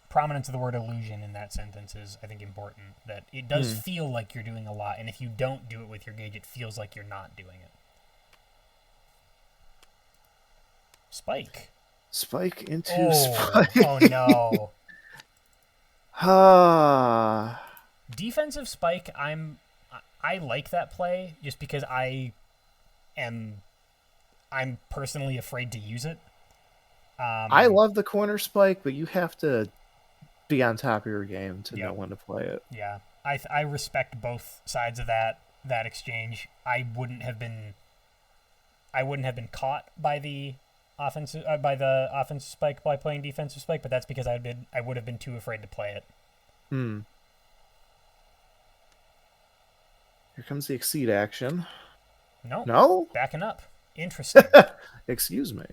prominence of the word illusion in that sentence is, I think, important. That it does feel like you're doing a lot, and if you don't do it with your gauge, it feels like you're not doing it. Spike into Spike. Oh no. Defensive Spike, I like that play just because I'm personally afraid to use it. I love the corner Spike, but you have to be on top of your game to know when to play it. Yeah, I respect both sides of that exchange. I wouldn't have been caught by the offensive Spike by playing defensive Spike, but that's because I would have been too afraid to play it. Here comes the exceed action. No. No? Backing up. Interesting. Excuse me.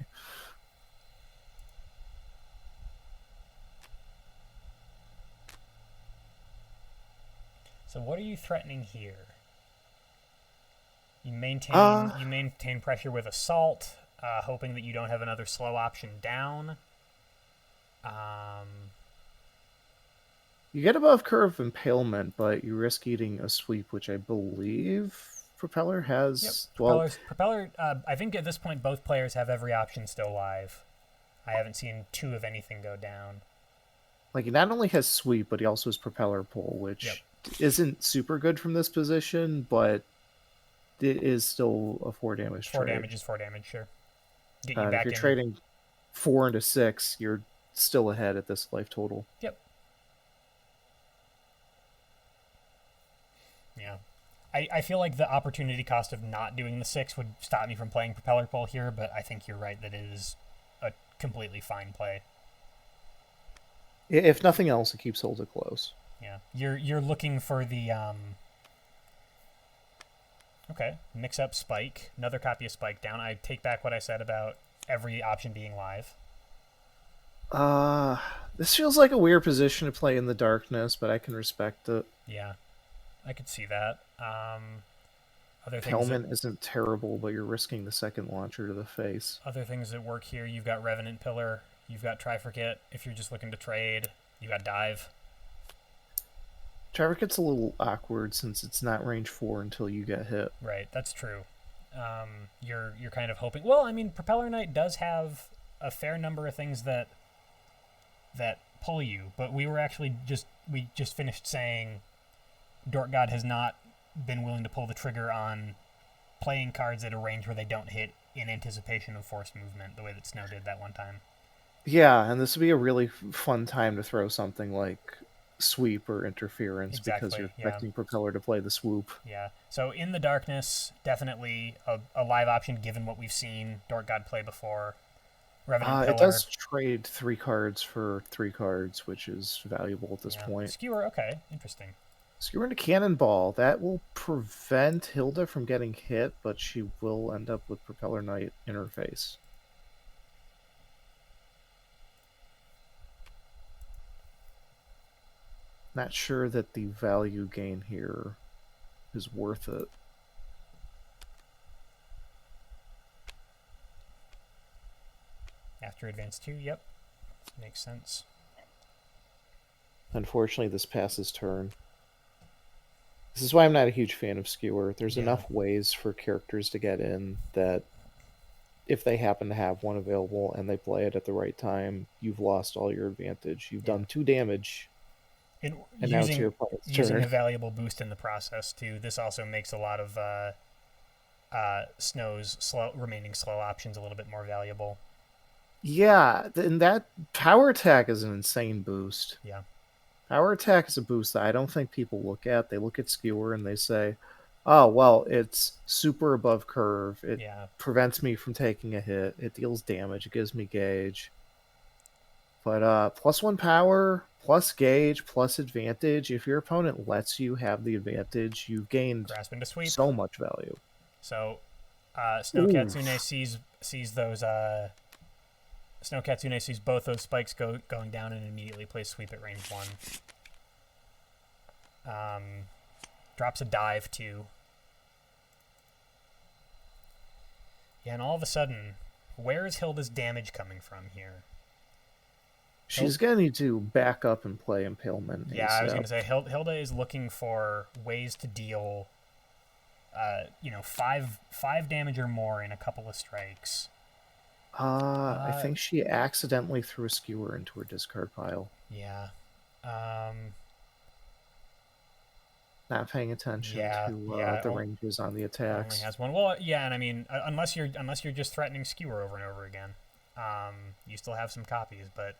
So what are you threatening here? You maintain pressure with assault, hoping that you don't have another slow option down. You get above curve impalement, but you risk eating a sweep, which I believe Propeller has. Yep. Propeller. I think at this point both players have every option still live. I haven't seen two of anything go down. Like, he not only has sweep, but he also has Propeller pull, which isn't super good from this position, but it is still a 4 damage trade. 4 damage is 4 damage, sure. Get you back if you're trading 4 into 6, you're still ahead at this life total. Yep. Yeah. I feel like the opportunity cost of not doing the 6 would stop me from playing Propeller Pull here, but I think you're right that it is a completely fine play. If nothing else, it keeps Hilda close. Yeah. You're looking for the okay, mix up Spike. Another copy of Spike down. I take back what I said about every option being live. This feels like a weird position to play in the darkness, but I can respect it. Yeah, I could see that. Other things Impalement isn't terrible, but you're risking the second launcher to the face. Other things that work here, you've got Revenant Pillar, you've got Try Forget if you're just looking to trade, you got Dive. Try Forget's a little awkward since it's not range 4 until you get hit. Right, that's true. You're kind of hoping. Well, I mean, Propeller Knight does have a fair number of things that pull you, but we just finished saying DorcGOD has not been willing to pull the trigger on playing cards at a range where they don't hit in anticipation of forced movement, the way that Snow did that one time. Yeah, and this would be a really fun time to throw something like Sweep or Interference, because you're expecting Propeller to play the swoop. Yeah, so in the darkness, definitely a live option given what we've seen DorcGOD play before. It does trade 3 cards for 3 cards, which is valuable at this point. Skewer, okay, interesting. Skewer into Cannonball. That will prevent Hilda from getting hit, but she will end up with Propeller Knight in her face. Not sure that the value gain here is worth it. After advance 2, yep. Makes sense. Unfortunately, this passes turn. This is why I'm not a huge fan of Skewer. There's enough ways for characters to get in that if they happen to have one available and they play it at the right time, you've lost all your advantage. You've done 2 damage. And now it's your using a valuable boost in the process, too. This also makes a lot of Snow's remaining slow options a little bit more valuable. Yeah, and that Power Attack is an insane boost. Yeah. Power Attack is a boost that I don't think people look at. They look at Skewer and they say, oh, well, it's super above curve. It prevents me from taking a hit. It deals damage. It gives me gauge. But +1 power, plus gauge, plus advantage. If your opponent lets you have the advantage, you've gained Grasp into Sweep. So much value. So Snow Catsune sees those... Snow Catsune sees both those spikes going down and immediately plays Sweep at range 1. Drops a Dive, too. Yeah, and all of a sudden, where is Hilda's damage coming from here? She's going to need to back up and play Impalement. Yeah, I was going to say, Hilda is looking for ways to deal, 5 damage or more in a couple of strikes. I think she accidentally threw a Skewer into her discard pile. Yeah. Not paying attention to the ranges on the attacks. Only has one. Well, yeah, and I mean, unless you're just threatening Skewer over and over again, you still have some copies. But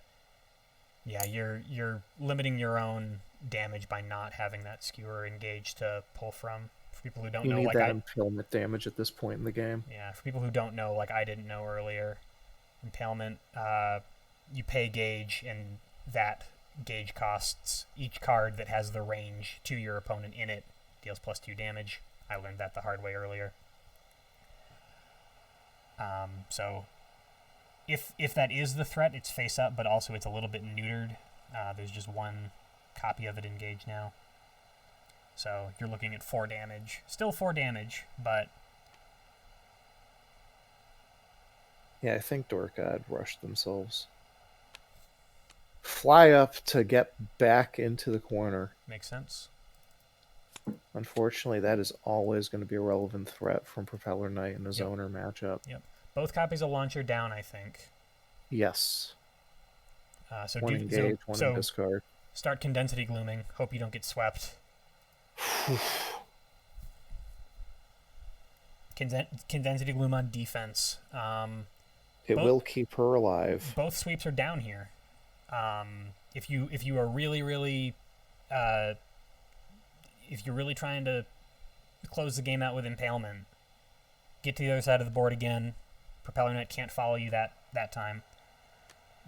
yeah, you're limiting your own damage by not having that Skewer engaged to pull from. For people who don't know, you need that Impalement damage at this point in the game. Yeah, for people who don't know, like I didn't know earlier, Impalement, you pay gauge, and that gauge costs each card that has the range to your opponent in it deals +2 damage. I learned that the hard way earlier. So if that is the threat, it's face up, but also it's a little bit neutered. There's just one copy of it engaged now. So you're looking at 4 damage. Still 4 damage, but... Yeah, I think DorcGOD rushed themselves. Fly up to get back into the corner. Makes sense. Unfortunately, that is always going to be a relevant threat from Propeller Knight in a zoner matchup. Yep. Both copies of Launcher down, I think. Yes. So one engage, one in discard. Start Condensity Glooming. Hope you don't get swept. Condensity Gloom on defense. It will keep her alive. Both sweeps are down here. If you are really if you're really trying to close the game out with Impalement, get to the other side of the board again. Propeller Knight can't follow you that time.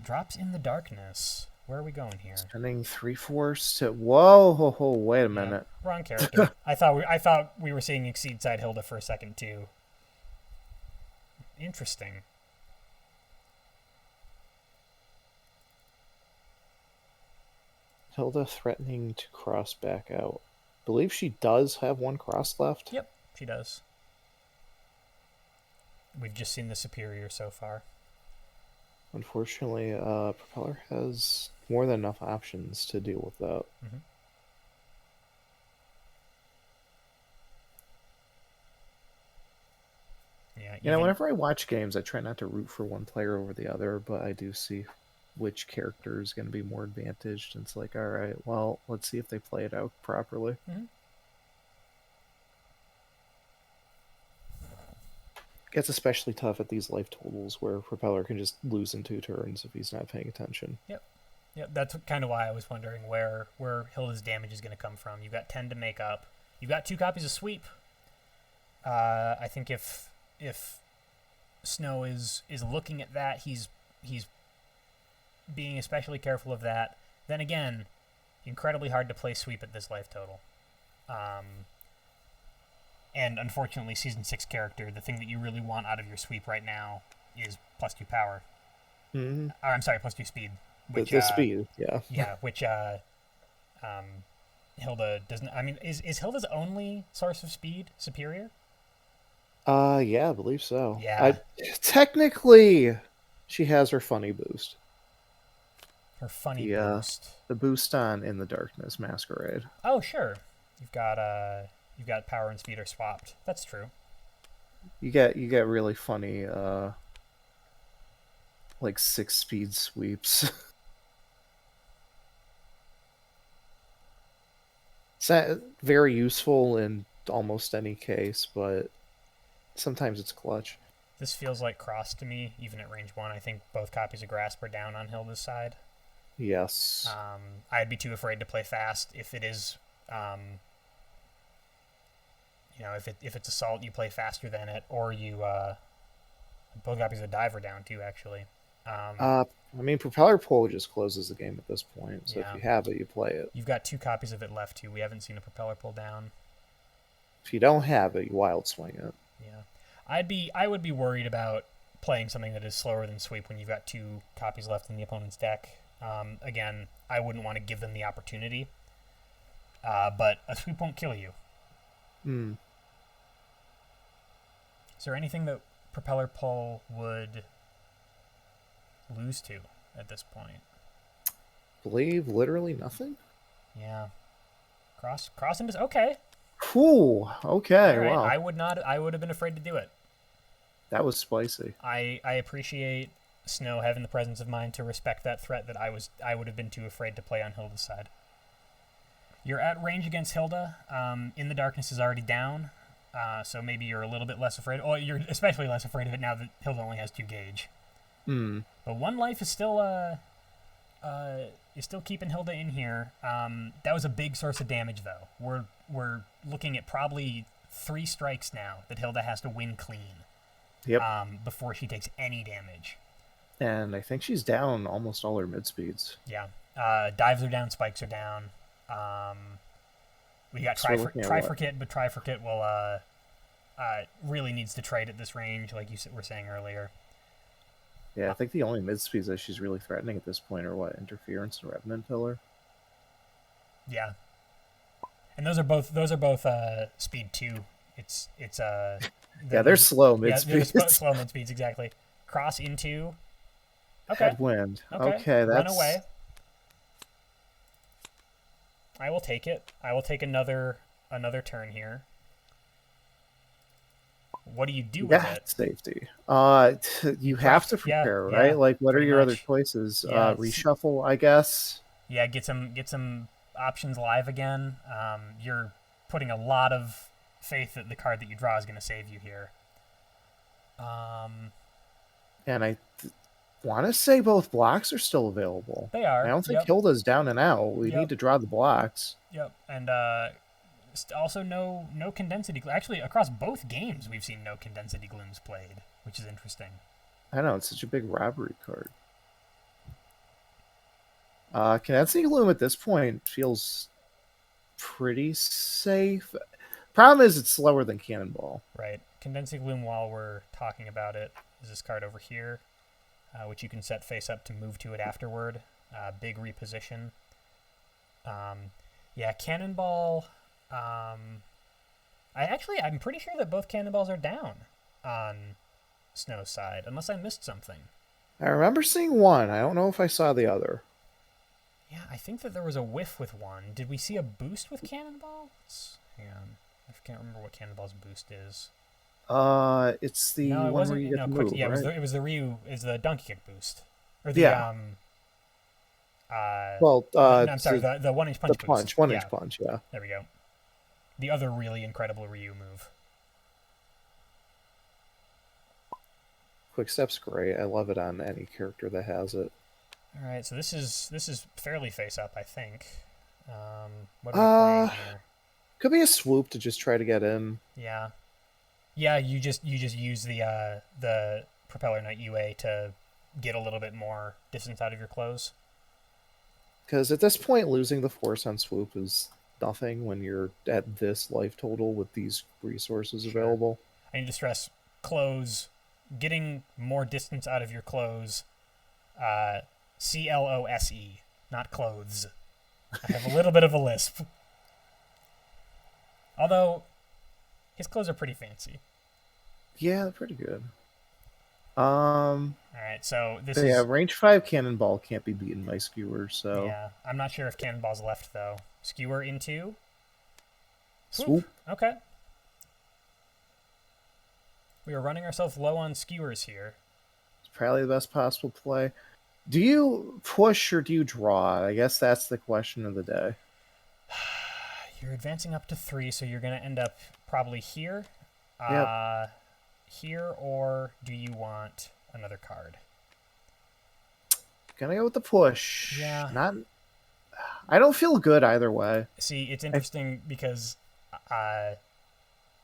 Drops in the darkness. Where are we going here? Spending 3/4 to... Whoa, wait a minute. Wrong character. I thought we were seeing Exceed Side Hilda for a second too. Interesting. Hilda threatening to cross back out. I believe she does have 1 cross left. Yep, she does. We've just seen the superior so far. Unfortunately, Propeller has more than enough options to deal with that. Mm-hmm. Yeah, whenever I watch games, I try not to root for one player over the other, but I do see which character is going to be more advantaged. And it's like, all right, well, let's see if they play it out properly. Mm-hmm. Gets especially tough at these life totals where Propeller can just lose in 2 turns if he's not paying attention. Yep. That's kind of why I was wondering where Hilda's damage is going to come from. You've got 10 to make up. You've got 2 copies of Sweep. I think if Snow is looking at that, he's being especially careful of that. Then again, incredibly hard to play Sweep at this life total. And unfortunately, Season 6 character, the thing that you really want out of your Sweep right now is +2 power. Mm-hmm. Or, I'm sorry, +2 speed. Which, the speed, yeah. Yeah, which Hilda doesn't... I mean, is Hilda's only source of speed superior? Yeah, I believe so. Yeah. Technically, she has her funny boost. Her funny boost. The boost on In the Darkness Masquerade. Oh, sure. You've got power and speed are swapped. That's true. You get really funny like 6 speed sweeps. It's very useful in almost any case, but sometimes it's clutch. This feels like cross to me, even at range 1. I think both copies of Grasp are down on Hilda's side. Yes. I'd be too afraid to play fast if it is... if it's Assault, you play faster than it, or you... both copies of Dive are down too, actually. I mean, Propeller Pull just closes the game at this point, so if you have it, you play it. You've got 2 copies of it left too. We haven't seen a Propeller Pull down. If you don't have it, you Wild Swing it. Yeah. I would be worried about playing something that is slower than Sweep when you've got 2 copies left in the opponent's deck. Again, I wouldn't want to give them the opportunity. But a Sweep won't kill you. Hmm. Is there anything that Propeller Pull would lose to at this point? Believe literally nothing? Yeah. Cross into... Okay. Cool. Okay, right. wow. I would have been afraid to do it. That was spicy. I appreciate Snow having the presence of mind to respect that threat that I would have been too afraid to play on Hilda's side. You're at range against Hilda. In the Darkness is already down, so maybe you're a little bit less afraid. Or you're especially less afraid of it now that Hilda only has 2 gauge. But 1 life is still keeping Hilda in here. That was a big source of damage, though. We're looking at probably 3 strikes now that Hilda has to win clean. Yep. Before she takes any damage. And I think she's down almost all her mid speeds. Yeah. Dives are down, spikes are down. We got Trifurcate, but Trifurcate will really needs to trade at this range, like you were saying earlier. Yeah, I think the only mid speeds that she's really threatening at this point are what, Interference and Revenant Pillar. Yeah, and those are both speed 2. It's yeah, they're slow mid speeds. Yeah, slow mid speeds, exactly. Cross into. Okay. Headwind. Okay, that's... Run away. I will take it. I will take another turn here. What do you do with it? Safety. You have to prepare, right? Like, what are your other choices? Reshuffle, I guess. Yeah, get some options live again. You're putting a lot of faith that the card that you draw is going to save you here. And I want to say both blocks are still available. They are. I don't think Hilda's down and out. We need to draw the blocks. Yep, and also no Condensity. Actually, across both games, we've seen no Condensity Glooms played, which is interesting. I know, it's such a big robbery card. Condensity Gloom at this point feels pretty safe. Problem is, it's slower than Cannonball. Right. Condensity Gloom, while we're talking about it, is this card over here, which you can set face up to move to it afterward. Big reposition. Yeah, Cannonball. I'm pretty sure that both Cannonballs are down on Snow's side, unless I missed something. I remember seeing one. I don't know if I saw the other. Yeah, I think that there was a whiff with one. Did we see a boost with Cannonball? Hang on. I can't remember what Cannonball's boost is. It's the one where you get to move, yeah, right? it was the Ryu, is the Donkey Kick boost. Or the, I'm sorry, the 1-inch punch boost. 1-inch punch, yeah. There we go. The other really incredible Ryu move. Quick Step's great. I love it on any character that has it. All right, so this is fairly face up, I think. What are we playing here? Could be a swoop to just try to get in. Yeah. Yeah, you just use the Propeller Knight UA to get a little bit more distance out of your close. Because at this point, losing the force on swoop is nothing when you're at this life total with these resources available. I need to stress close, getting more distance out of your close. CLOSE, not clothes. I have a little bit of a lisp. Although, his clothes are pretty fancy. Yeah, they're pretty good. Alright, so this is... Yeah, range 5 Cannonball can't be beaten by Skewer, so... Yeah, I'm not sure if Cannonball's left, though. Skewer into... Swoop. Okay. We are running ourselves low on skewers here. It's probably the best possible play. Do you push or do you draw? I guess that's the question of the day. You're advancing up to 3, so you're going to end up probably here. Yep. Here, or do you want another card? Gonna go with the push. Yeah. I don't feel good either way. See, it's interesting because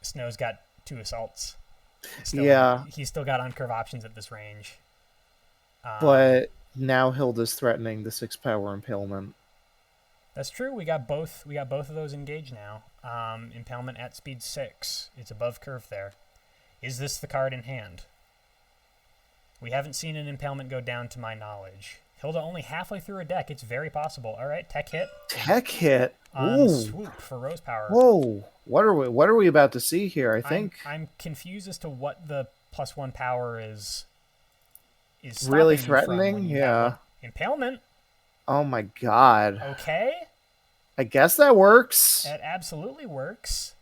Snow's got 2 assaults. He's still got on-curve options at this range. But now Hilda's threatening the 6-power impalement. That's true. We got both of those engaged now. Impalement at speed 6. It's above curve there. Is this the card in hand? We haven't seen an impalement go down to my knowledge. Hilda only halfway through her deck. It's very possible. All right, tech hit. Tech hit. On swoop for Rose Power. Whoa! What are we about to see here? I think I'm confused as to what the +1 power is really threatening. Yeah. Impalement. Oh my god. Okay. I guess that works. That absolutely works.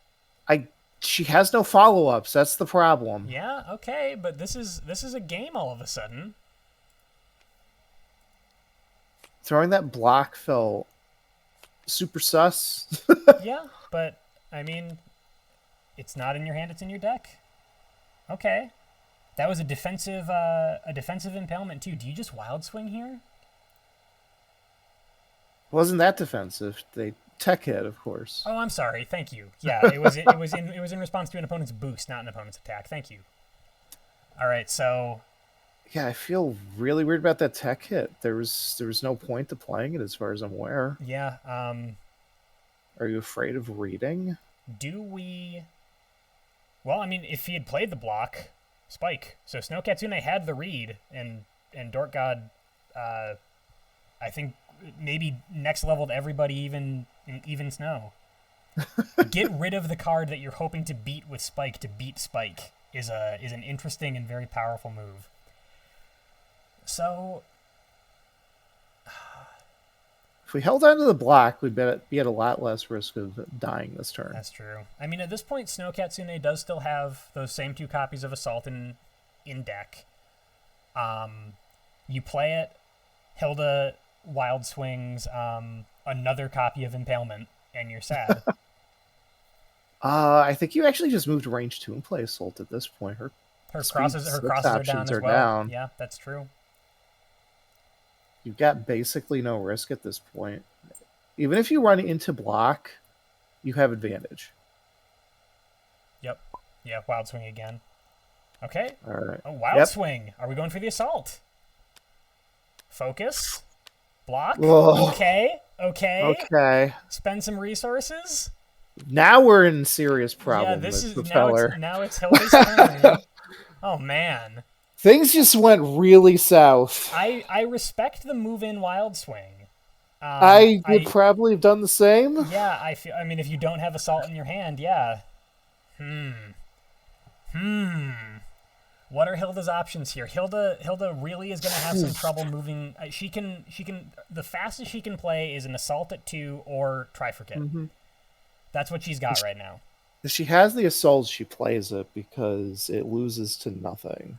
She has no follow-ups. That's the problem. Yeah, okay, but this is a game all of a sudden. Throwing that block felt super sus. Yeah, but I mean, it's not in your hand, it's in your deck. Okay. That was a defensive impalement too. Do you just wild swing here? Wasn't that defensive? They tech hit, of course. Oh, I'm sorry. Thank you. Yeah, it was in response to an opponent's boost, not an opponent's attack. Thank you. All right, so yeah, I feel really weird about that tech hit. There was no point to playing it as far as I'm aware. Yeah, Are you afraid of reading? Do we... Well, I mean, if he had played the block, Spike. So Snow Katsune had the read, and DorcGOD, I think, maybe next leveled everybody, even Snow. Get rid of the card that you're hoping to beat with Spike to beat Spike is an interesting and very powerful move. So... If we held on to the block, we'd be at a lot less risk of dying this turn. That's true. I mean, at this point, Snow Katsune does still have those same 2 copies of Assault in deck. You play it, Hilda Wild Swings another copy of Impalement, and you're sad. I think you actually just moved range 2 and play Assault at this point. Her crosses are down as well. Down. Yeah, that's true. You've got basically no risk at this point. Even if you run into block, you have advantage. Yep. Yeah, Wild Swing again. Okay. All right. Oh, Wild Swing. Are we going for the Assault? Focus. Block. Whoa. Okay. Spend some resources. Now we're in serious problem. Yeah, with Propeller. Now it's Hilda's turn. Oh, man. Things just went really south. I respect the move-in Wild Swing. I would probably have done the same. Yeah, I mean, if you don't have Assault in your hand, yeah. What are Hilda's options here? Hilda really is going to have some trouble moving. She can. The fastest she can play is an Assault at 2 or Trifurcate. Mm-hmm. That's what she's got right now. If she has the Assault, she plays it because it loses to nothing.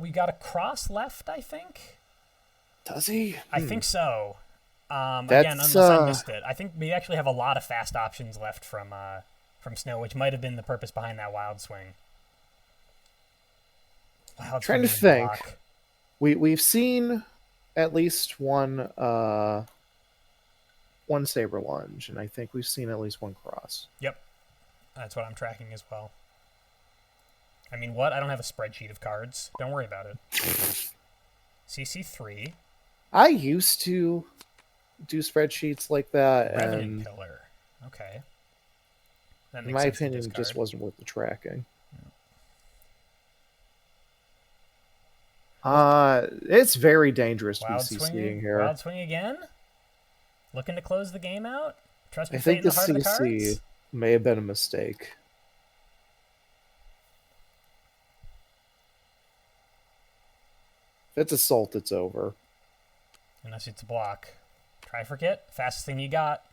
We got a cross left, I think. Does he? I think so. Again, unless I missed it. I think we actually have a lot of fast options left from Snow, which might have been the purpose behind that Wild Swing. Trying to think. We've seen at least one Saber Lunge, and I think we've seen at least one cross. Yep. That's what I'm tracking as well. I mean, what? I don't have a spreadsheet of cards. Don't worry about it. CC3. I used to do spreadsheets like that. Revenant Pillar. Okay. In my opinion, it just wasn't worth the tracking. It's very dangerous BCCing here. Wild Swing again? Looking to close the game out? Trust me, I think the heart of the CC cards? may have been a mistake. If it's Assault, it's over. Unless it's a block. Trifurcate, fastest thing you got.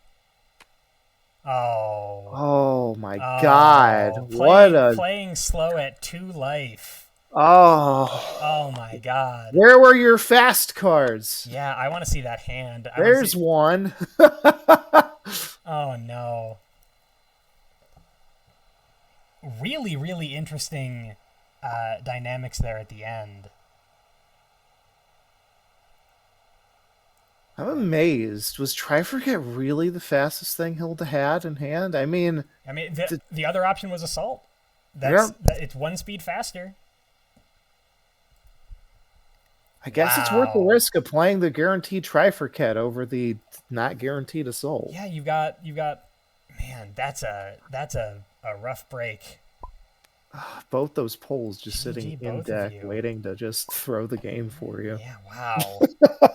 Oh my God. Playing slow at 2 life. Oh my God. Where were your fast cards? Yeah, I want to see that hand. There's one. Oh no. Really, really interesting dynamics there at the end. I'm amazed. Was Trifurcate really the fastest thing Hilda had in hand? I mean, the other option was Assault. It's 1 speed faster. I guess it's worth the risk of playing the guaranteed Trifurcate over the not guaranteed Assault. Yeah, you've got. Man, that's a rough break. Both those poles just sitting in deck, waiting to just throw the game for you. Yeah, wow.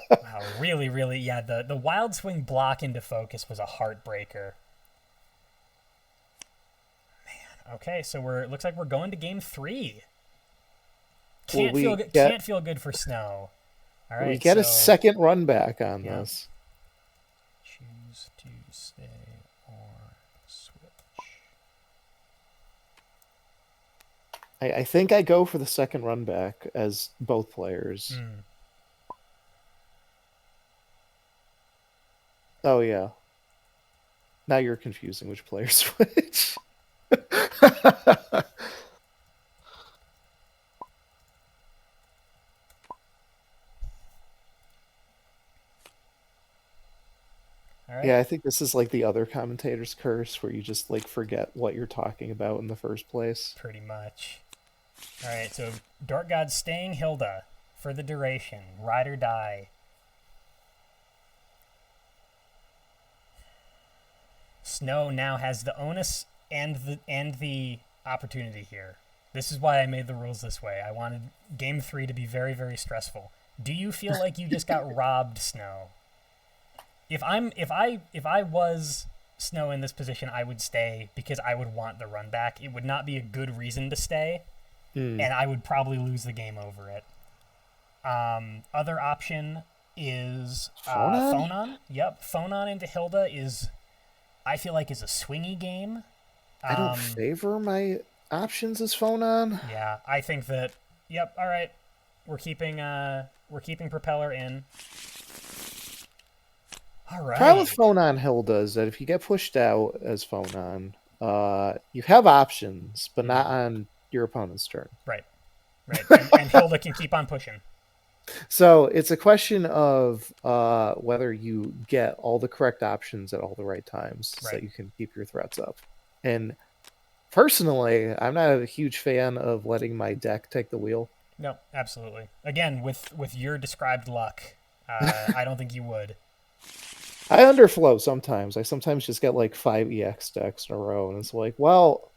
Wow, really, really, yeah. The Wild Swing block into focus was a heartbreaker. Man, okay, so looks like we're going to game 3. Can't feel good for Snow. All right, we get a second run back on this. Choose to stay or switch. I think I go for the second run back as both players. Oh yeah. Now you're confusing which player switch. Right. Yeah, I think this is like the other commentator's curse where you just like forget what you're talking about in the first place. Pretty much. All right, so DorcGOD staying Hilda for the duration. Ride or die. Snow now has the onus and the opportunity here. This is why I made the rules this way. I wanted game 3 to be very, very stressful. Do you feel like you just got robbed, Snow? If I was Snow in this position, I would stay because I would want the run back. It would not be a good reason to stay, and I would probably lose the game over it. Other option is phone on. Yep, phone on into Hilda is, I feel like, is a swingy game. I don't favor my options as phone on. Yeah, I think that. Yep. All right, we're keeping Propeller in. All right. Problem with phone on Hilda is that if you get pushed out as phone on, you have options, but not on your opponent's turn. Right. And Hilda can keep on pushing. So it's a question of whether you get all the correct options at all the right times so that you can keep your threats up. And personally, I'm not a huge fan of letting my deck take the wheel. No, absolutely. Again, with your described luck, I don't think you would. I underflow sometimes. I sometimes just get like 5 EX decks in a row, and it's like, well,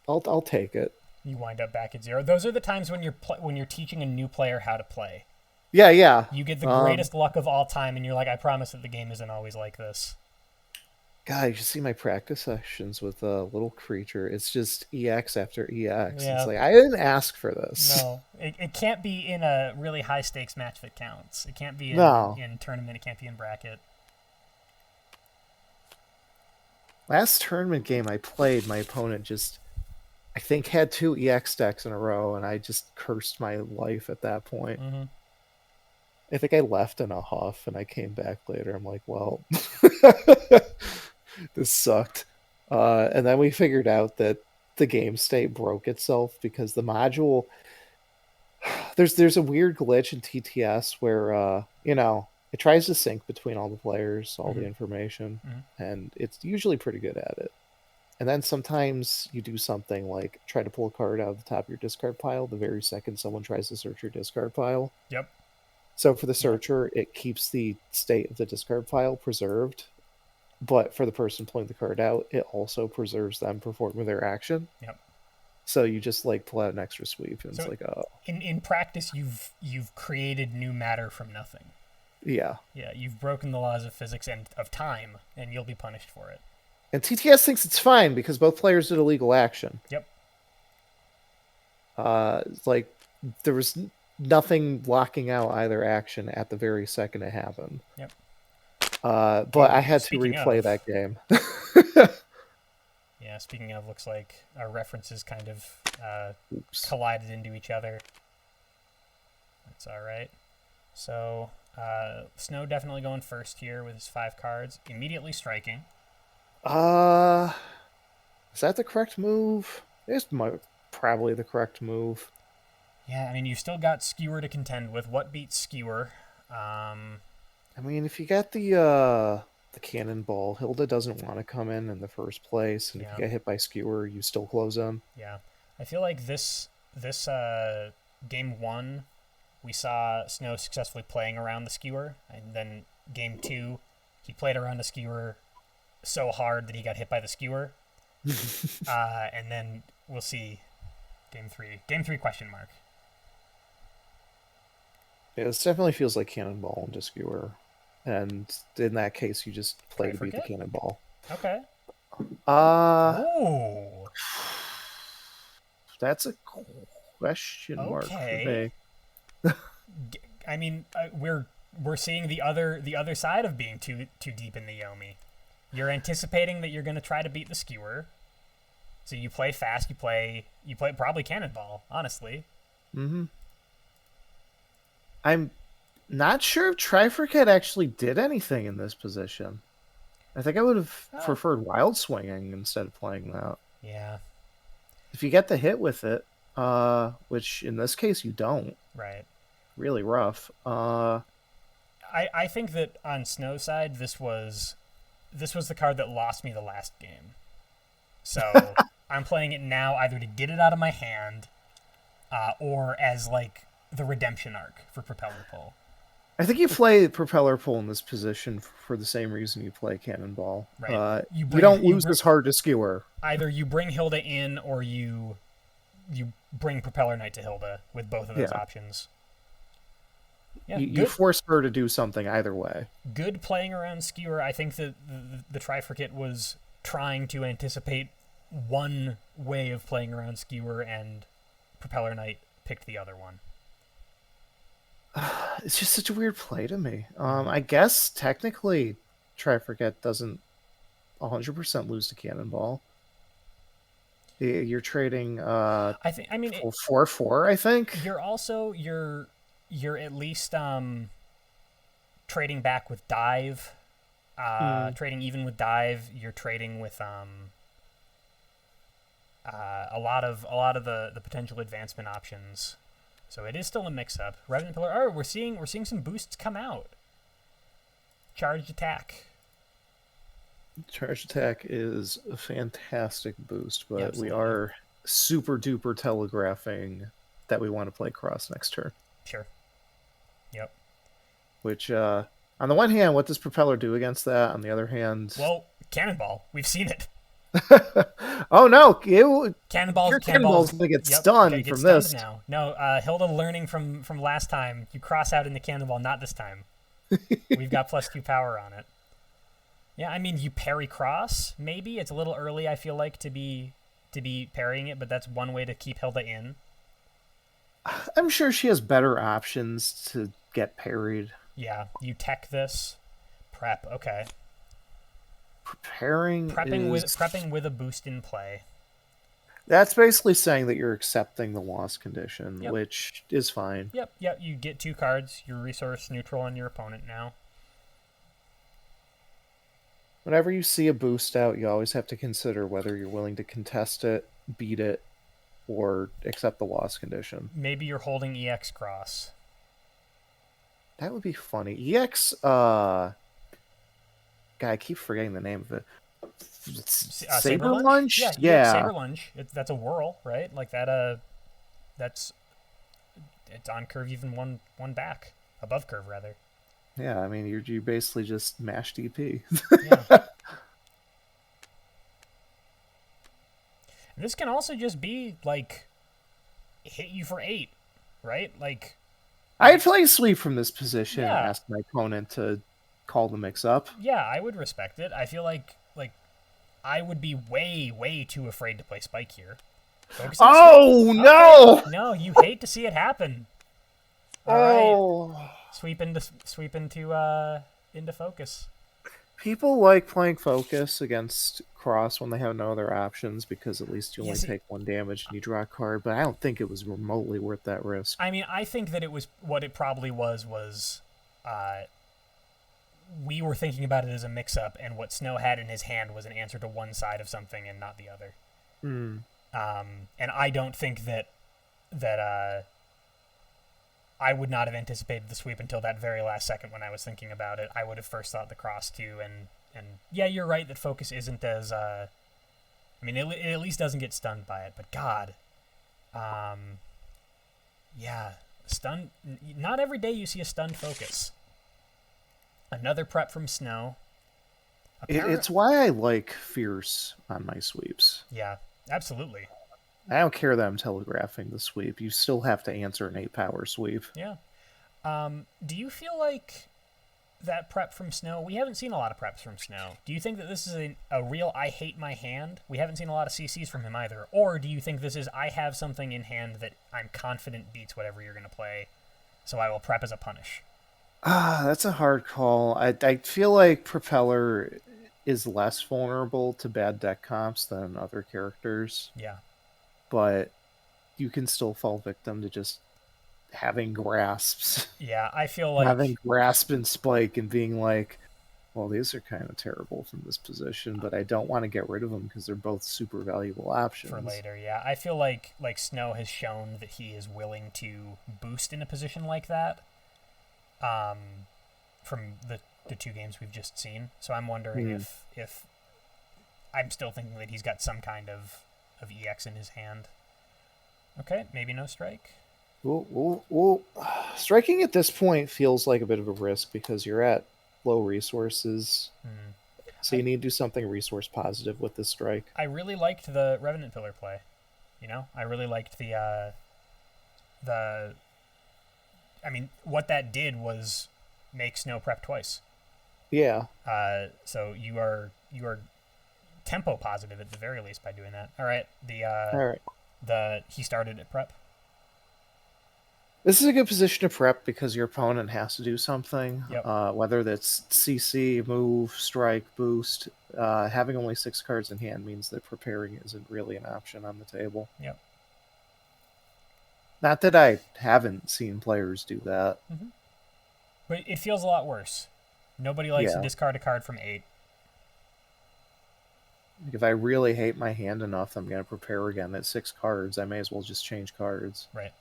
I'll take it. You wind up back at 0. Those are the times when you're teaching a new player how to play. Yeah. You get the greatest luck of all time, and you're like, I promise that the game isn't always like this. God, you should see my practice sessions with a little creature. It's just EX after EX. Yeah. It's like, I didn't ask for this. No, it can't be in a really high stakes match that counts. It can't be in tournament. It can't be in bracket. Last tournament game I played, my opponent just, I think, had 2 EX decks in a row, and I just cursed my life at that point. Mm-hmm. I think I left in a huff, and I came back later. I'm like, well, this sucked. And then we figured out that the game state broke itself because the module... There's a weird glitch in TTS where, it tries to sync between all the players, all the information, and it's usually pretty good at it. And then sometimes you do something like try to pull a card out of the top of your discard pile the very second someone tries to search your discard pile. Yep. So for the searcher, it keeps the state of the discard pile preserved, but for the person pulling the card out, it also preserves them performing their action. Yep. So you just like pull out an extra sweep, and it's like, oh. In practice, you've created new matter from nothing. Yeah. Yeah, you've broken the laws of physics and of time, and you'll be punished for it. And TTS thinks it's fine because both players did a legal action. Yep. It's like there was nothing blocking out either action at the very second it happened. Yep. But I had to replay that game. Yeah, speaking of, looks like our references kind of collided into each other. That's all right. So, Snow definitely going first here with his 5 cards. Immediately striking. Is that the correct move? It's probably the correct move. Yeah, I mean, you've still got Skewer to contend with. What beats Skewer? I mean, if you got the cannonball, Hilda doesn't want to come in the first place, and if you get hit by Skewer, you still close in. Yeah, I feel like this game 1, we saw Snow successfully playing around the Skewer, and then game 2, he played around the Skewer so hard that he got hit by the Skewer. And then we'll see game 3. Game 3 question mark. Yeah, this definitely feels like cannonball into Skewer. And in that case, you just play to beat the cannonball. Okay. Ooh. That's a question mark for me. I mean, we're seeing the other side of being too deep in the Yomi. You're anticipating that you're going to try to beat the Skewer, so you play fast. You play probably cannonball. Honestly. Mm-hmm. I'm not sure if Trifurcat actually did anything in this position. I think I would have preferred Wild Swinging instead of playing that. Yeah. If you get the hit with it, which in this case you don't. Right. Really rough. I think that on Snow's side, this was the card that lost me the last game. So I'm playing it now either to get it out of my hand, or as like the redemption arc for Propeller Pull. I think you play Propeller Pull in this position for the same reason you play Cannonball. Right. You don't lose as hard to Skewer. Either you bring Hilda in, or you bring Propeller Knight to Hilda with both of those options. Yeah, you force her to do something either way. Good playing around Skewer. I think that the Trifricate was trying to anticipate one way of playing around Skewer, and Propeller Knight picked the other one. It's just such a weird play to me. I guess technically Trifricate doesn't 100% lose to Cannonball. You're trading 4/4, I think. You're also you're at least trading back with dive. Trading even with dive, you're trading with a lot of the potential advancement options. So it is still a mix-up. Revenant Pillar. Oh, we're seeing some boosts come out. Charged attack. Charged attack is a fantastic boost, but we are super duper telegraphing that we want to play Cross next turn. Sure. Yep. Which, on the one hand, what does Propeller do against that? On the other hand, well, Cannonball. We've seen it. Oh no! Cannonball's gonna get stunned from this. Now. No, Hilda learning from last time. You cross out into Cannonball, not this time. We've got +2 power on it. Yeah, I mean, you parry cross. Maybe it's a little early. I feel like to be parrying it, but that's one way to keep Hilda in. I'm sure she has better options to get parried. Yeah, you tech this, prep. Okay. Prepping with a boost in play. That's basically saying that you're accepting the loss condition, which is fine. Yep. You get 2 cards. You're resource neutral on your opponent now. Whenever you see a boost out, you always have to consider whether you're willing to contest it, beat it, or accept the loss condition. Maybe you're holding EX Cross. That would be funny. EX, God, I keep forgetting the name of it. Saber Lunge? Yeah. Saber Lunge. That's a whirl, right? Like that. It's on curve, even one back, above curve rather. Yeah, I mean you basically just mash DP. Yeah. This can also just be like hit you for 8, right? Like I'd play sweep from this position and ask my opponent to call the mix up. Yeah, I would respect it. I feel like I would be way too afraid to play Spike here. No! No, you hate to see it happen. All right. Sweep into focus. People like playing focus against Cross when they have no other options because at least you only take 1 damage and you draw a card, but I don't think it was remotely worth that risk. I mean, I think that it was what it probably was we were thinking about it as a mix-up, and what Snow had in his hand was an answer to one side of something and not the other. And I don't think that I would not have anticipated the sweep until that very last second when I was thinking about it. I would have first thought the cross too, and yeah, you're right that focus isn't as I mean, it at least doesn't get stunned by it, but God, yeah, stun. Not every day you see a stunned focus. Another prep from Snow. It's why I like Fierce on my sweeps. Yeah, absolutely. I don't care that I'm telegraphing the sweep. You still have to answer an 8-power sweep. Yeah. Do you feel like that prep from Snow... We haven't seen a lot of preps from Snow. Do you think that this is a real I hate my hand? We haven't seen a lot of CCs from him either. Or do you think this is I have something in hand that I'm confident beats whatever you're going to play, so I will prep as a punish? That's a hard call. I feel like Propeller is less vulnerable to bad deck comps than other characters. Yeah. But you can still fall victim to just having grasps. Yeah, I feel like... having grasp and spike and being like, well, these are kind of terrible from this position, but I don't want to get rid of them because they're both super valuable options. For later, yeah. I feel like Snow has shown that he is willing to boost in a position like that. From the 2 games we've just seen. So I'm wondering if I'm still thinking that he's got some kind of EX in his hand. Okay, maybe no strike. Well, striking at this point feels like a bit of a risk because you're at low resources. Hmm. So you need to do something resource positive with this strike. I really liked the Revenant Pillar play. I really liked the. I mean, what that did was make Snow prep twice. Yeah. So you are tempo positive at the very least by doing that. All right. All right. He started at prep. This is a good position to prep because your opponent has to do something. Yep. Whether that's CC, move, strike, boost. Having only 6 cards in hand means that preparing isn't really an option on the table. Yep. Not that I haven't seen players do that. Mm-hmm. But it feels a lot worse. Nobody likes to discard a card from 8. If I really hate my hand enough, I'm going to prepare again at 6 cards. I may as well just change cards. Right.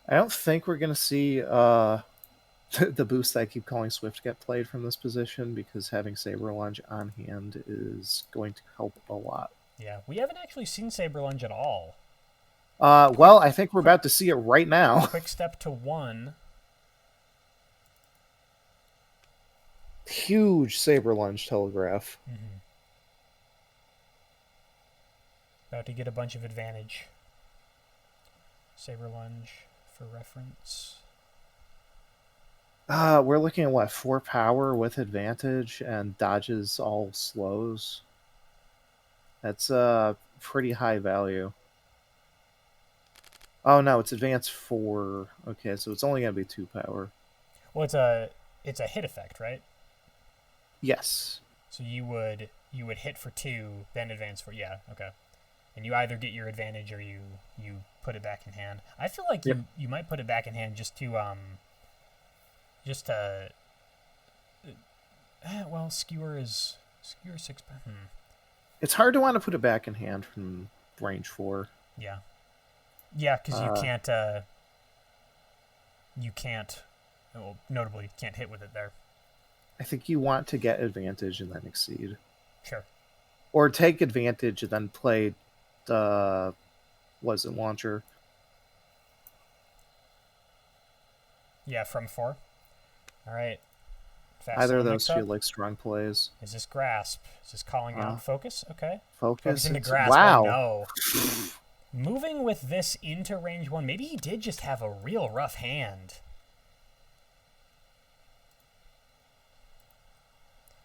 I don't think we're going to see the boost that I keep calling Swift get played from this position because having Saber Lunge on hand is going to help a lot. Yeah, we haven't actually seen Saber Lunge at all. Well, I think we're about to see it right now. Quick step to 1. Huge Saber Lunge telegraph. Mm-hmm. About to get a bunch of advantage. Saber Lunge for reference. We're looking at what, 4 power with advantage and dodges all slows. That's pretty high value. Oh no, it's advanced 4. Okay, so it's only gonna be 2 power. Well, it's a hit effect, right? Yes. So you would hit for 2, then advance for okay. And you either get your advantage or you put it back in hand. I feel like you might put it back in hand just to well, skewer 6. It's hard to want to put it back in hand from range 4. Yeah. Yeah, because you can't. Well, notably, can't hit with it there. I think you want to get advantage and then exceed. Sure. Or take advantage and then play the launcher. Yeah, from 4. All right. Fast either of those feel like strong plays. Is this grasp? Is this calling out focus? Okay. Focus into grasp. Wow. Oh, no. Moving with this into range 1, maybe he did just have a real rough hand.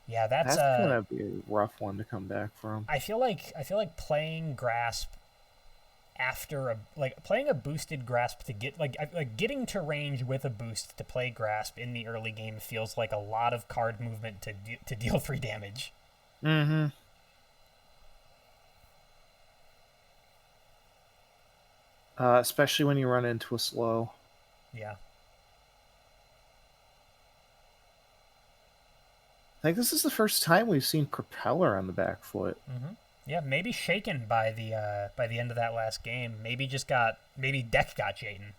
Yeah, that's gonna be a rough one to come back from. I feel like playing grasp after playing a boosted grasp to get getting to range with a boost to play grasp in the early game feels like a lot of card movement to deal 3 damage. Mm-hmm. Especially when you run into a slow. Yeah. I think this is the first time we've seen Propeller on the back foot. Mm-hmm. Yeah, maybe shaken by the end of that last game. Maybe deck got shaken.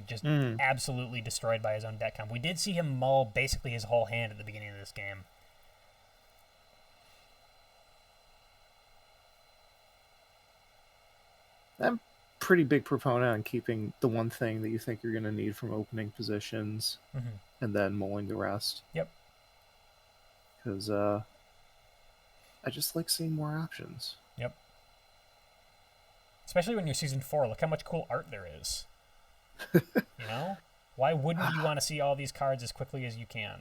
Just absolutely destroyed by his own deck comp. We did see him mull basically his whole hand at the beginning of this game. I'm pretty big proponent on keeping the one thing that you think you're going to need from opening positions and then mulling the rest. Yep. Because I just like seeing more options. Yep. Especially when you're season 4, look how much cool art there is. Why wouldn't you want to see all these cards as quickly as you can?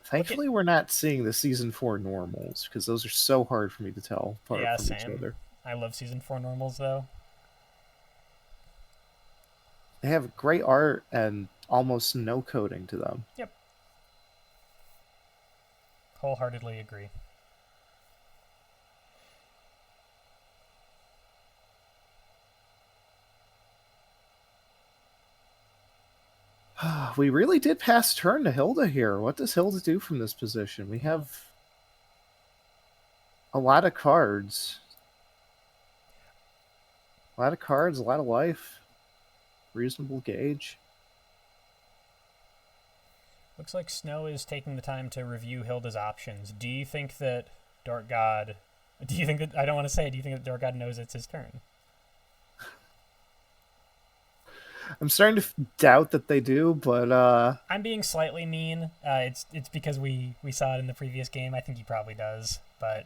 Thankfully, we're not seeing the season 4 normals because those are so hard for me to tell apart from each other. I love season 4 normals though. They have great art and almost no coding to them. Yep. Wholeheartedly agree. We really did pass turn to Hilda here. What does Hilda do from this position? We have a lot of cards. A lot of life. Reasonable gauge. Looks like Snow is taking the time to review Hilda's options. Do you think that DorcGOD... I don't want to say it. Do you think that DorcGOD knows it's his turn? I'm starting to doubt that they do, but I'm being slightly mean. It's because we saw it in the previous game. I think he probably does, but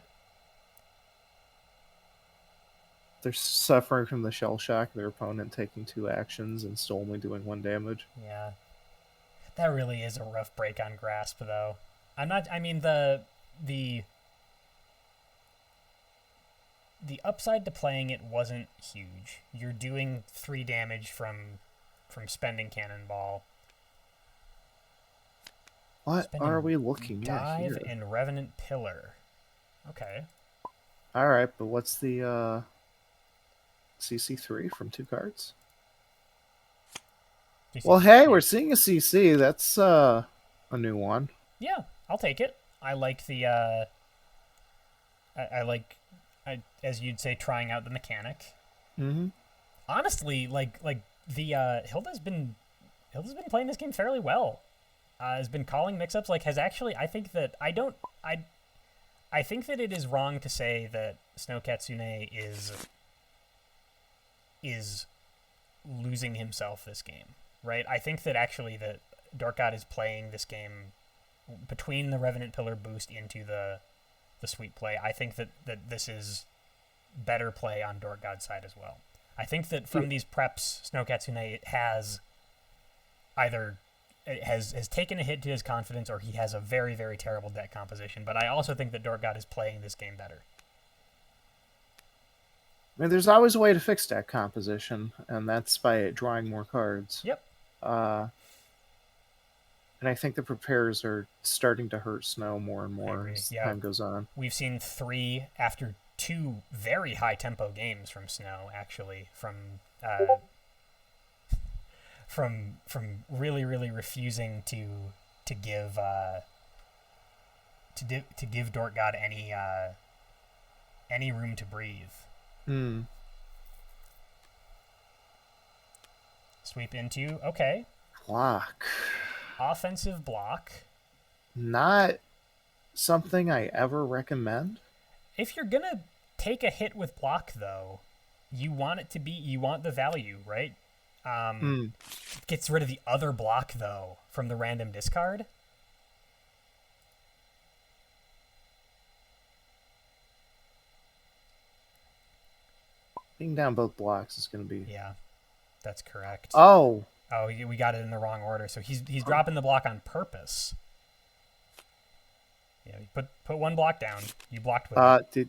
they're suffering from the shell shock. Their opponent taking 2 actions and still only doing 1 damage. yeah, that really is a rough break on Grasp, though. I'm not. I mean the the upside to playing it wasn't huge. You're doing 3 damage from spending Cannonball. What Spending are we looking at here? Dive and Revenant Pillar. Okay. All right, but what's the CC3 from 2 cards? Well, hey, we're seeing a CC. That's a new one. Yeah, I'll take it. I like the I like, as you'd say, trying out the mechanic. Mm-hmm. Honestly, like the Hilda's been playing this game fairly well. Has been calling mix-ups. Like, has actually. I think that I think that it is wrong to say that Snow Katsune is losing himself this game, right? I think that actually that DorcGOD is playing this game between the Revenant Pillar boost into the sweep play. I think that this is better play on DorcGOD's side as well. I think that from these preps, Snow Katsune has either has taken a hit to his confidence, or he has a very, very terrible deck composition. But I also think that DorcGOD is playing this game better. I mean, there's always a way to fix deck composition, and that's by drawing more cards. Yep. And I think the preparers are starting to hurt Snow more and more as time goes on. We've seen 3 after 2 very high tempo games from Snow, actually, from really, really refusing to give DorcGOD any room to breathe. Sweep into, okay. Block. Offensive block. Not something I ever recommend. If you're gonna take a hit with block, though, you want the value, right? Gets rid of the other block, though, from the random discard. Being down both blocks is going to be... Yeah, that's correct. Oh, we got it in the wrong order. So he's dropping the block on purpose. Yeah, you put 1 block down. You blocked with it.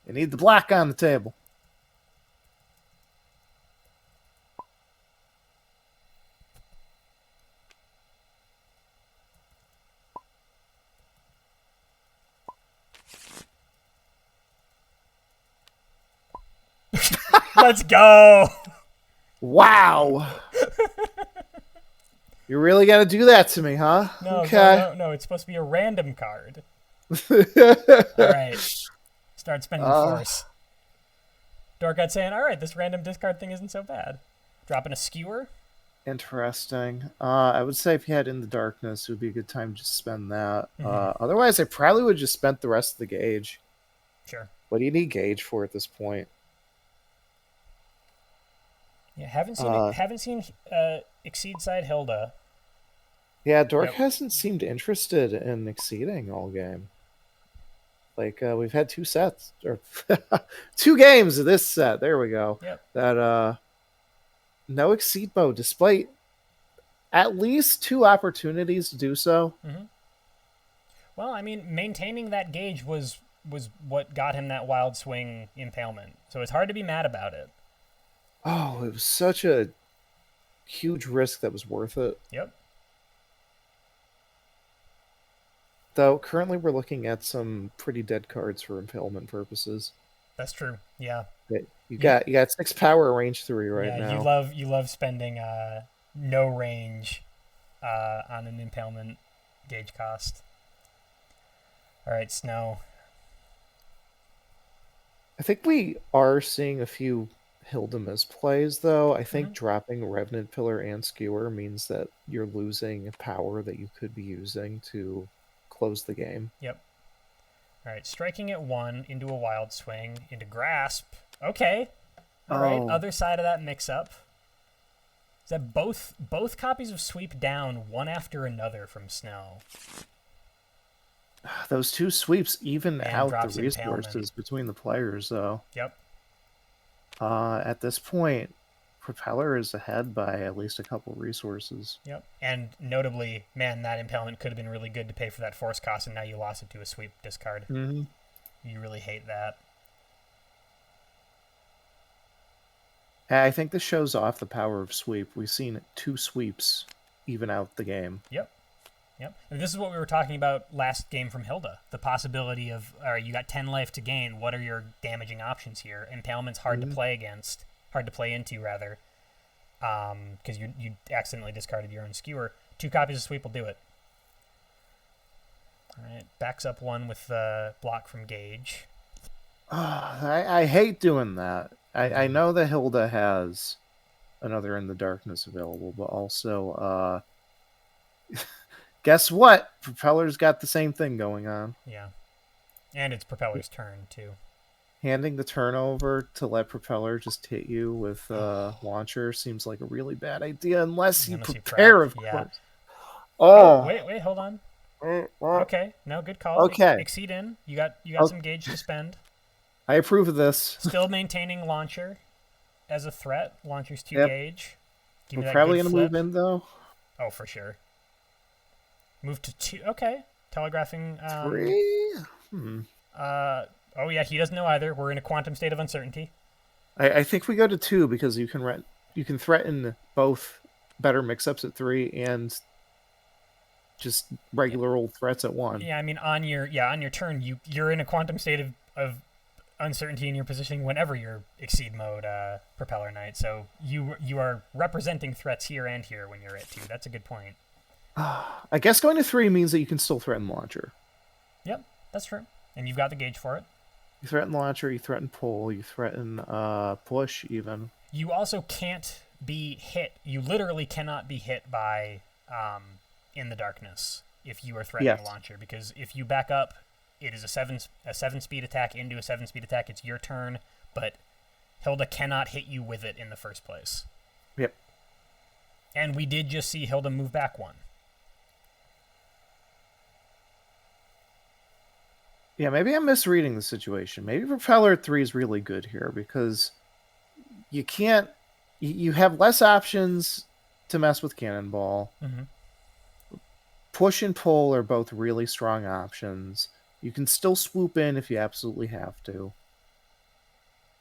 You need the block on the table. Let's go. Wow. You really got to do that to me, huh? No, okay. No. It's supposed to be a random card. All right. Start spending force. DorcGOD saying, all right, this random discard thing isn't so bad. Dropping a skewer. Interesting. I would say if you had In the Darkness, it would be a good time to spend that. Otherwise, I probably would have just spent the rest of the gauge. Sure. What do you need gauge for at this point? Yeah, haven't seen Exceed Side Hilda. Yeah, Dork hasn't seemed interested in exceeding all game. Like, we've had 2 sets, or 2 games of this set. There we go. Yep. That, no exceed mode, despite at least 2 opportunities to do so. Well, I mean, maintaining that gauge was what got him that wild swing impalement. So it's hard to be mad about it. Oh, it was such a huge risk that was worth it. Yep. Though currently we're looking at some pretty dead cards for impalement purposes. That's true. Yeah. You got 6 power range 3 right now. You love spending no range on an impalement gauge cost. All right, Snow. I think we are seeing a few Hilda misplays, though. I think dropping Revenant Pillar and Skewer means that you're losing power that you could be using to close the game. Yep. All right, striking at 1 into a wild swing, into Grasp. Okay. All right, Oh, other side of that mix-up is that both copies of Sweep down one after another from Snow. those two sweeps even And out the drops Impalement. resources between the players, though. Yep. At this point, Propeller is ahead by at least a couple resources. Yep. And notably, man, that Impalement could have been really good to pay for that force cost, and now you lost it to a Sweep discard. Mm-hmm. You really hate that. I think this shows off the power of sweep. We've seen 2 sweeps even out the game. Yep. Yep. And this is what we were talking about last game from Hilda. The possibility of, all right, you got 10 life to gain. What are your damaging options here? Impalement's hard to play against. Hard to play into, rather. Because you accidentally discarded your own skewer. 2 copies of Sweep will do it. All right. Backs up 1 with the block from Gage. I hate doing that. I know that Hilda has another In the Darkness available, but also, guess what? Propeller's got the same thing going on. Yeah. And it's Propeller's turn, too. Handing the turnover to let Propeller just hit you with Launcher seems like a really bad idea unless you prepare, of course. Oh, wait, hold on. What? Okay, no, good call. Okay. Exceed in. You got some gauge to spend. I approve of this. Still maintaining Launcher as a threat. Launcher's 2 gauge. Give We're probably going to move in, though. Oh, for sure. Move to 2. Okay. Telegraphing. 3? Oh, yeah, he doesn't know either. We're in a quantum state of uncertainty. I think we go to 2 because you can threaten both better mix-ups at 3 and just regular old threats at 1. Yeah, I mean, on your turn, you're in a quantum state of uncertainty in your positioning whenever you're Exceed mode Propeller Knight. So you are representing threats here and here when you're at 2. That's a good point. I guess going to 3 means that you can still threaten Launcher. Yep, that's true. And you've got the gauge for it. You threaten Launcher, you threaten Pull, you threaten Push even. You also can't be hit. You literally cannot be hit by In the Darkness if you are threatening Launcher, because if you back up, it is a 7 speed attack into a 7 speed attack. It's your turn, but Hilda cannot hit you with it in the first place. Yep. And we did just see Hilda move back 1. Yeah, maybe I'm misreading the situation. Maybe Propeller 3 is really good here because you can't... You have less options to mess with Cannonball. Push and Pull are both really strong options. You can still swoop in if you absolutely have to.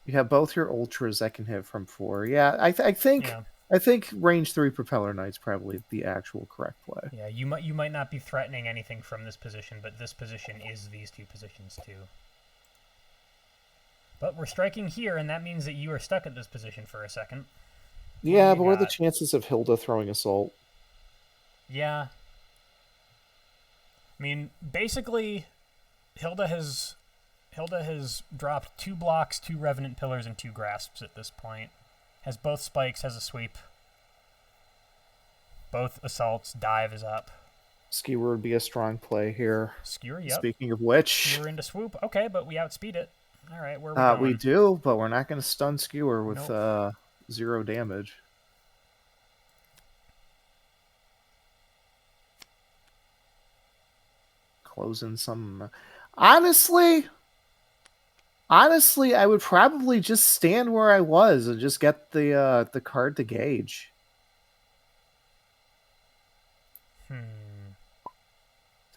You have both your Ultras that can hit from 4. Yeah, I think range 3 Propeller Knight's probably the actual correct play. Yeah, you might not be threatening anything from this position, but this position is these 2 positions too. But we're striking here, and that means that you are stuck at this position for a second. Yeah, but what are the chances of Hilda throwing Assault? Yeah. I mean, basically, Hilda has dropped 2 blocks, 2 Revenant Pillars, and 2 Grasps at this point. Has both spikes, has a sweep. Both assaults, dive is up. Skewer would be a strong play here. Skewer, yep. Speaking of which... Skewer into swoop. Okay, but we outspeed it. All right, where are we going? We do, but we're not going to stun Skewer with 0 damage. Closing some... Honestly, I would probably just stand where I was and just get the card to Gage.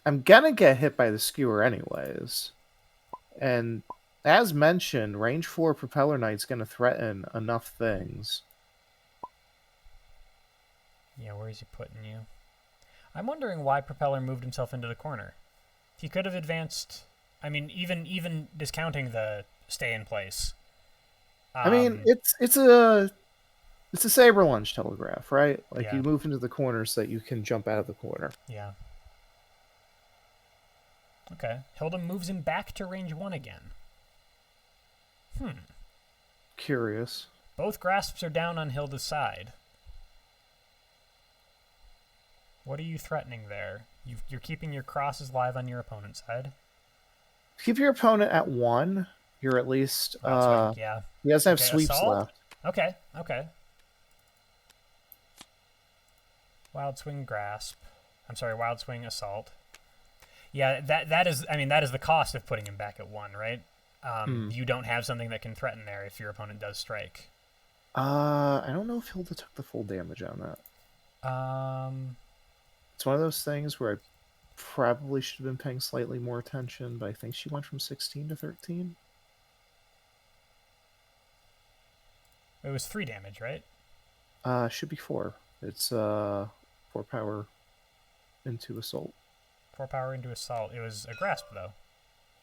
I'm gonna get hit by the Skewer anyways. And as mentioned, range 4 Propeller Knight's gonna threaten enough things. Yeah, where is he putting you? I'm wondering why Propeller moved himself into the corner. He could have advanced... I mean, even discounting the stay in place. I mean, it's a Saber Lunge Telegraph, right? Like, you move into the corner so that you can jump out of the corner. Yeah. Okay. Hilda moves him back to range 1 again. Curious. Both grasps are down on Hilda's side. What are you threatening there? You're keeping your crosses live on your opponent's side. Keep your opponent at 1. You're at least... Right, he doesn't have sweeps assault? left. Okay, okay. Wild Swing Grasp. I'm sorry, Wild Swing Assault. Yeah, that is, I mean, that is the cost of putting him back at 1, right? You don't have something that can threaten there if your opponent does strike. I don't know if Hilda took the full damage on that. It's one of those things where I probably should have been paying slightly more attention, but I think she went from 16 to 13. It was 3 damage, right? Should be 4. It's 4 power into assault. 4 power into assault. It was a grasp, though.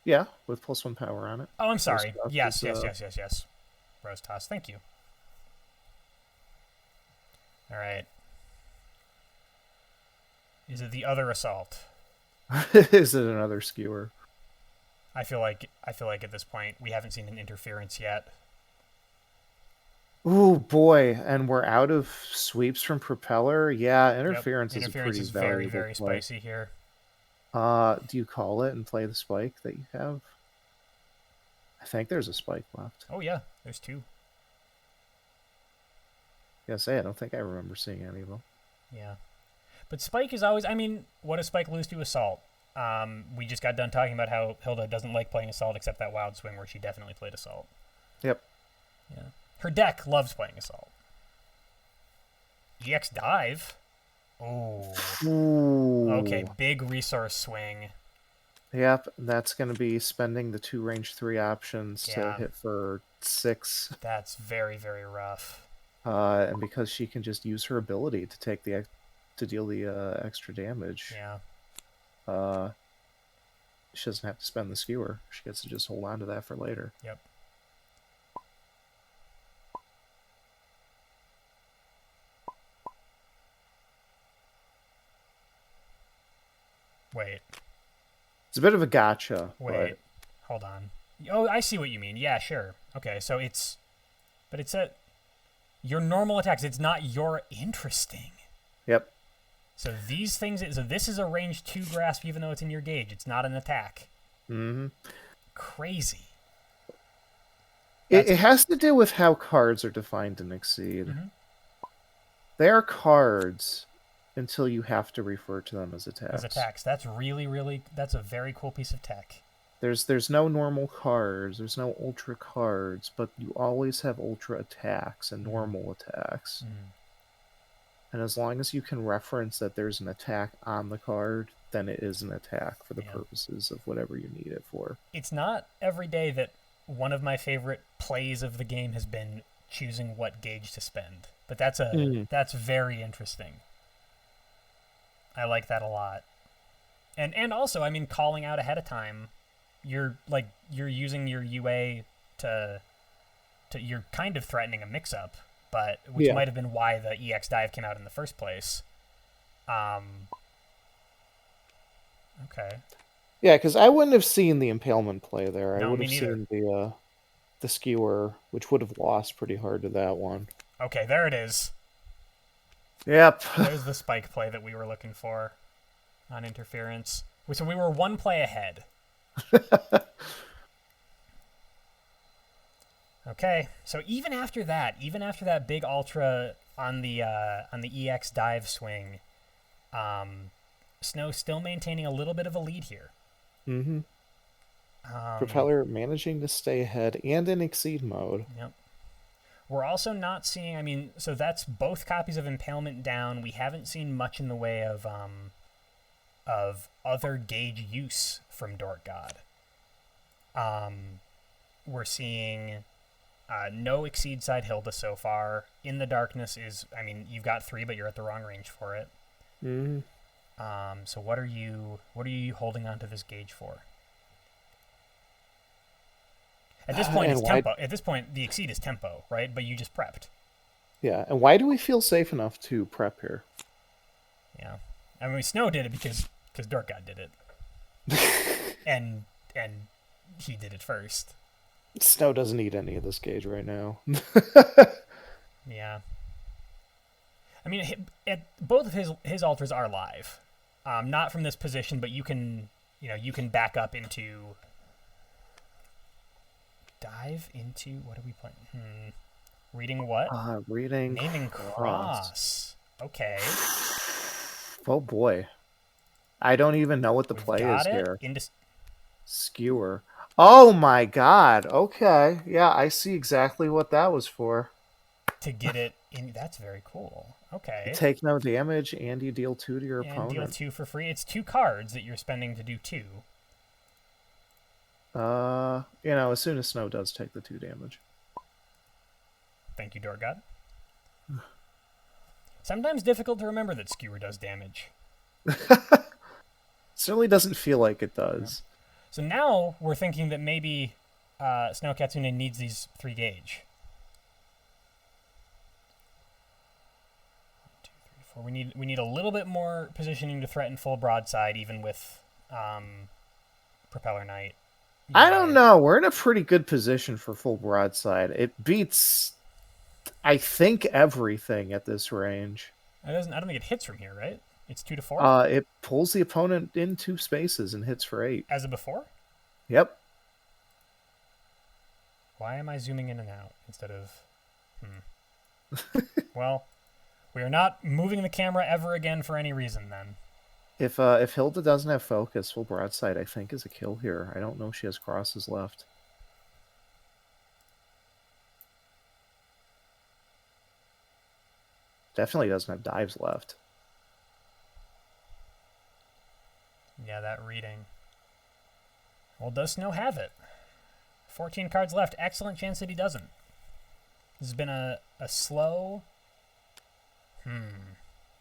Yeah, with +1 power on it. Oh, I'm sorry. Yes. Rose toss. Thank you. All right. Is it the other assault? Is it another skewer? I feel like at this point we haven't seen an interference yet. Oh boy, and we're out of sweeps from Propeller. Yeah, interference Yep. is a Interference pretty is valuable very play. spicy here. Do you call it and play the spike that you have? I think there's a spike left. Oh yeah, there's 2. I don't think I remember seeing any of them. Yeah, but spike is always. I mean, what does spike lose to assault? We just got done talking about how Hilda doesn't like playing assault except that wild swing where she definitely played assault. Yep. Yeah. Her deck loves playing assault. EX dive. Oh. Okay, big resource swing. Yep, that's going to be spending the 2 range 3 options to hit for 6. That's very, very rough. And because she can just use her ability to take to deal the extra damage. Yeah. She doesn't have to spend the skewer. She gets to just hold on to that for later. Yep. Wait. It's a bit of a gotcha. Wait. Hold on. Oh, I see what you mean. Yeah, sure. Okay, so but it's your normal attacks. It's not your interesting. Yep. So these things. So this is a range 2 grasp, even though it's in your gauge. It's not an attack. Mm-hmm. Crazy. It has to do with how cards are defined in Exceed. Mm-hmm. They are cards until you have to refer to them as attacks. As attacks. That's that's a very cool piece of tech. There's no normal cards, there's no ultra cards, but you always have ultra attacks and normal attacks. Mm-hmm. And as long as you can reference that there's an attack on the card, then it is an attack for the purposes of whatever you need it for. It's not every day that one of my favorite plays of the game has been choosing what gauge to spend. But that's very interesting. I like that a lot. And also, I mean, calling out ahead of time, you're using your UA to you're kind of threatening a mix-up, but which might have been why the EX dive came out in the first place. Okay. Yeah, because I wouldn't have seen the impalement play there. No, I would have seen the skewer, which would have lost pretty hard to that one. Okay, there it is. Yep. There's the spike play that we were looking for on interference. So we were 1 play ahead. Okay, so even after that big ultra on the EX dive swing, Snow still maintaining a little bit of a lead here. Mm-hmm. Propeller managing to stay ahead and in Exceed mode. Yep. We're also not seeing, I mean, so that's both copies of Impalement down. We haven't seen much in the way of other gauge use from DorcGOD. We're seeing no Exceed side Hilda so far. In the Darkness is, I mean, you've got 3, but you're at the wrong range for it. Mm-hmm. So what are you holding on to this gauge for? At this point, it's tempo. At this point, the Exceed is tempo, right? But you just prepped. Yeah, and why do we feel safe enough to prep here? Yeah, I mean, Snow did it because DorcGOD did it, and he did it first. Snow doesn't need any of this gauge right now. Yeah. I mean, both of his ultras are live, not from this position, but you can back up into. Dive into, what are we playing? Reading what? Reading Naming cross. cross. Okay. Oh boy. I don't even know what the We've play got is it. here. Into Skewer. Oh my god. Okay. Yeah, I see exactly what that was for. to get it in. That's very cool. You Okay. take no damage and you deal 2 to your And deal opponent. 2 for free. It's 2 cards that you're spending to do 2. As soon as Snow does take the 2 damage. Thank you, DorcGOD. Sometimes difficult to remember that Skewer does damage. Certainly doesn't feel like it does. So now we're thinking that maybe Snow Katsune needs these 3 gauge. 1, 2, 3, 4. We need a little bit more positioning to threaten full broadside, even with Propeller Knight. I don't know. We're in a pretty good position for full broadside. It beats, I think, everything at this range. I don't think it hits from here, right? It's 2 to 4. It pulls the opponent in 2 spaces and hits for 8. As of before. Yep. Why am I zooming in and out instead of? Well, we are not moving the camera ever again for any reason. Then. If Hilda doesn't have focus, full broadside I think is a kill here. I don't know if she has crosses left. Definitely doesn't have dives left. Yeah, that reading. Well, does Snow have it? 14 cards left. Excellent chance that he doesn't. This has been a slow.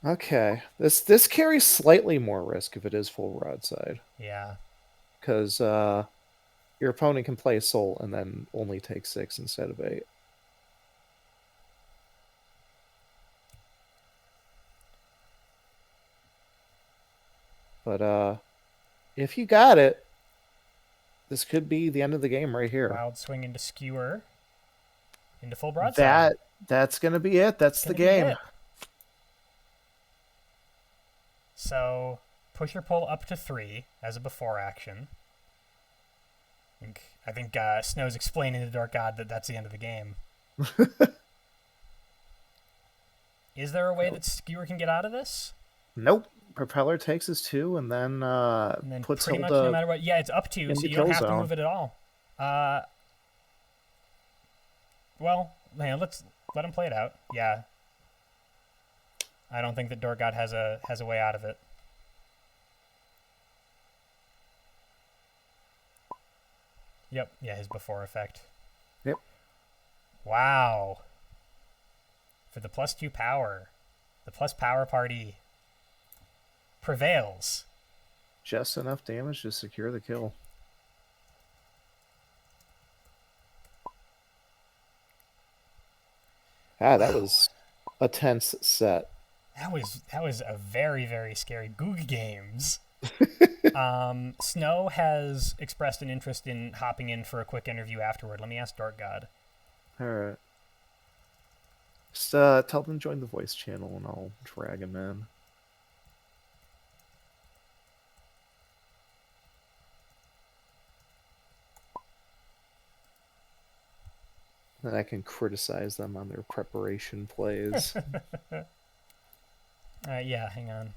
Okay. This carries slightly more risk if it is full broadside. Yeah. Because your opponent can play Soul and then only take 6 instead of 8. But if you got it, this could be the end of the game right here. Wild swing into Skewer. Into full broadside. That's going to be it. That's the game. So, push or pull up to 3 as a before action. I think Snow's explaining to DorcGOD that that's the end of the game. Is there a way that Skewer can get out of this? Nope. Propeller takes his 2 and then puts pretty Hilda much no matter what. Yeah, it's up to, so you don't have to move it at all. Well, man, let's let him play it out. Yeah. I don't think that DorcGOD has a way out of it. Yep, yeah, his before effect. Yep. Wow. For the +2 power, the plus power party prevails. Just enough damage to secure the kill. That was a tense set. That was a very, very scary Goog Games. Snow has expressed an interest in hopping in for a quick interview afterward. Let me ask DorcGOD. All right. Just tell them to join the voice channel and I'll drag him in. Then I can criticize them on their preparation plays. Yeah, hang on.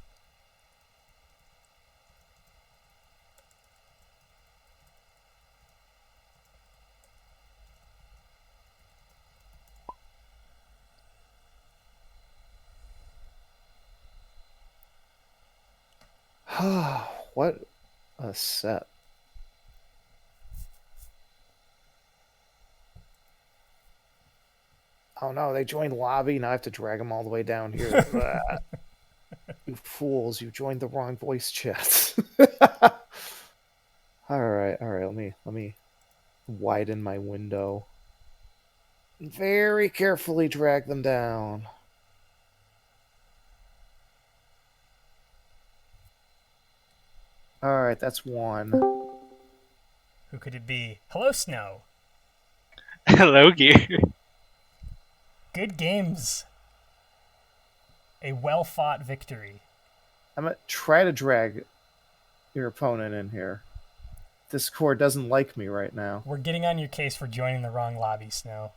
What a set. Oh no, they joined lobby. Now I have to drag them all the way down here. You fools, you joined the wrong voice chat. Alright, let me widen my window. Very carefully drag them down. Alright, that's 1. Who could it be? Hello, Snow. Hello, Gear. Good games. A well-fought victory. I'm going to try to drag your opponent in here. This core doesn't like me right now. We're getting on your case for joining the wrong lobby, Snow.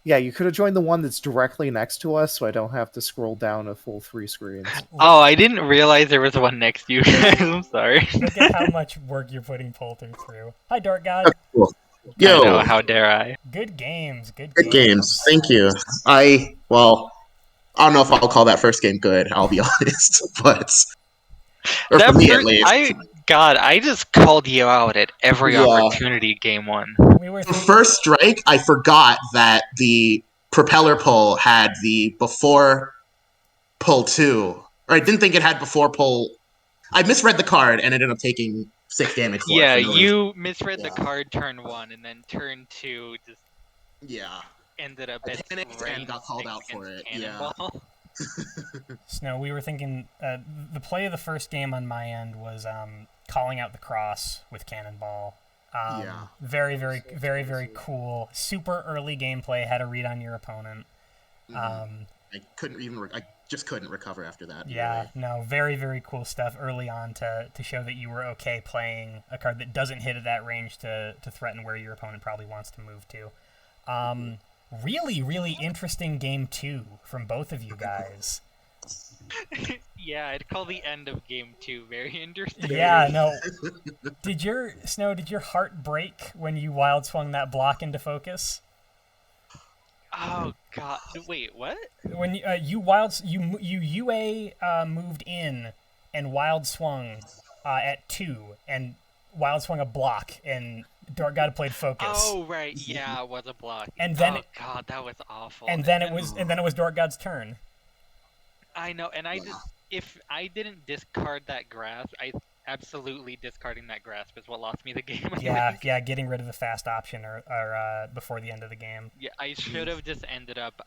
Yeah, you could have joined the one that's directly next to us, so I don't have to scroll down a full 3 screens. Oh, I didn't realize there was one next to you guys. I'm sorry. Look at how much work you're putting Poulter through. Hi, DorcGOD. Cool. I know, Yo, how dare I? Good games. Good good games. Thank you. I don't know if I'll call that first game good. I'll be honest, but or That for me at first- least. I just called you out at every Yeah. opportunity game one. We were For first strike, I forgot that the propeller pull had the before pull 2. Or I didn't think it had before pull. I misread the card and ended up taking 6 damage for Yeah, it. For no reason. you misread the Yeah. card turn 1, and then turn 2 just Yeah. ended up I at panicked range and got called 6 out for against it. Yeah. Cannonball. Snow, we were thinking the play of the first game on my end was calling out the cross with Cannonball. Yeah. Very, very, very, very cool. Super early gameplay. Had a read on your opponent. I couldn't even. I just couldn't recover after that. Yeah, Really. no, very, very cool stuff early on to show that you were okay playing a card that doesn't hit at that range to threaten where your opponent probably wants to move to. Really, really interesting game 2 from both of you guys. Yeah, I'd call the end of game 2 very interesting. Yeah, no. Did your heart break when you wild swung that block into focus? Oh god, wait, what? When you UA moved in and wild swung at 2 and wild swung a block and DorcGOD played focus. Oh right, yeah, it was a block. And then god, that was awful. And then it was DorcGOD's turn. I know, and if I didn't discard that grasp, absolutely discarding that grasp is what lost me the game. Yeah, getting rid of the fast option or before the end of the game. Yeah, I should have just ended up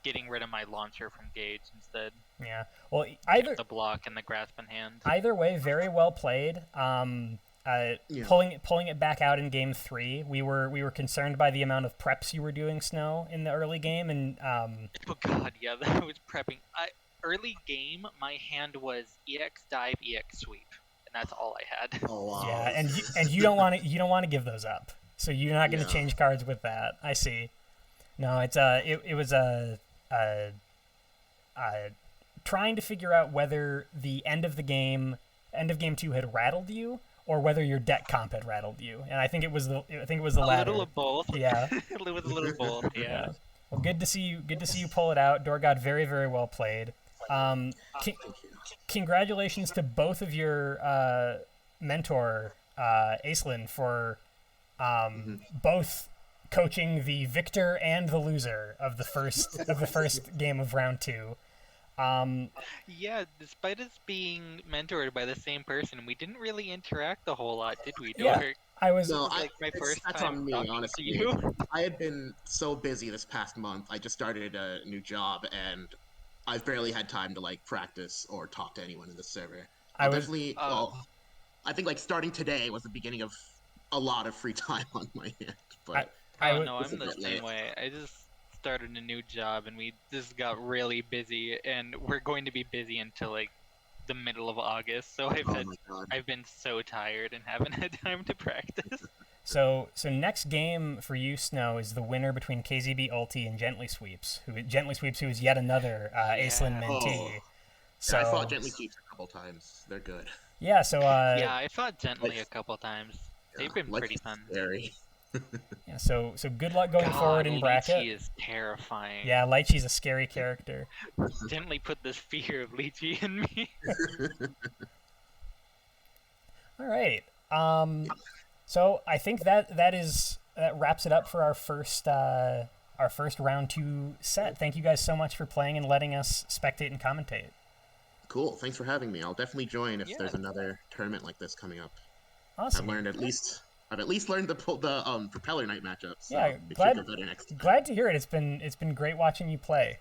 getting rid of my launcher from Gage instead. Yeah, well, either the block and the grasp in hand. Either way, very well played. Pulling it back out in game 3, we were concerned by the amount of preps you were doing, Snow, in the early game, and oh god, yeah, that was prepping. Early game, my hand was EX dive, EX sweep, and that's all I had. Oh wow. Yeah, and you don't want to give those up, so you're not going to change cards with that. I see. No, it's it was trying to figure out whether the end of game 2 had rattled you, or whether your deck comp had rattled you, and I think it was the latter. A little of both. Yeah. It was a little of both. Yeah. Well, good to see you pull it out. DorcGOD, very, very well played. Congratulations to both of your mentor, Aislinn, for both coaching the victor and the loser of the first game of round 2. Yeah, despite us being mentored by the same person, we didn't really interact a whole lot, did we? Yeah, that's my first that's time on me, talking honestly. to you. I had been so busy this past month. I just started a new job, and I've barely had time to practice or talk to anyone in the server. I think starting today was the beginning of a lot of free time on my hand. But I'm the same way. I just started a new job, and we just got really busy, and we're going to be busy until the middle of August. So I've been so tired and haven't had time to practice. So next game for you, Snow, is the winner between KZB Ulti and Gently Sweeps, who is yet another Aislinn mentee. So I fought Gently Sweeps a couple times. They're good. Yeah, so yeah, I fought Gently a couple times. They've been pretty fun. Scary. Yeah, so good luck going forward in bracket. Lychee is terrifying. Yeah, Lychee's a scary character. Gently put this fear of Lychee in me. All right. So I think that wraps it up for our first round 2 set. Thank you guys so much for playing and letting us spectate and commentate. Cool. Thanks for having me. I'll definitely join if there's another tournament like this coming up. Awesome. I've at least learned the Propeller night matchup. So yeah, glad to hear it. It's been great watching you play.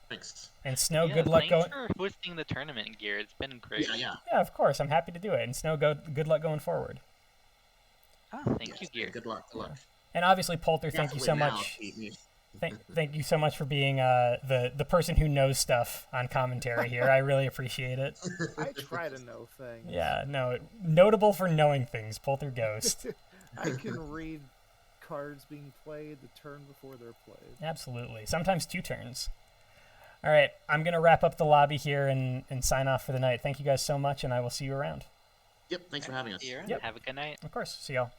Thanks. And Snow, good luck going. Thanks for hosting the tournament, Gear. It's been great. Yeah. Yeah, of course. I'm happy to do it. And Snow, good luck going forward. Oh, thank you, Gear. Good luck. And obviously, Poulter, thank you so much. Thank you so much for being the person who knows stuff on commentary here. I really appreciate it. I try to know things. Yeah, no, notable for knowing things, Poltergeist. I can read cards being played the turn before they're played. Absolutely. Sometimes 2 turns. All right, I'm going to wrap up the lobby here and sign off for the night. Thank you guys so much, and I will see you around. Yep, thanks for having us. Yep. Have a good night. Of course. See y'all.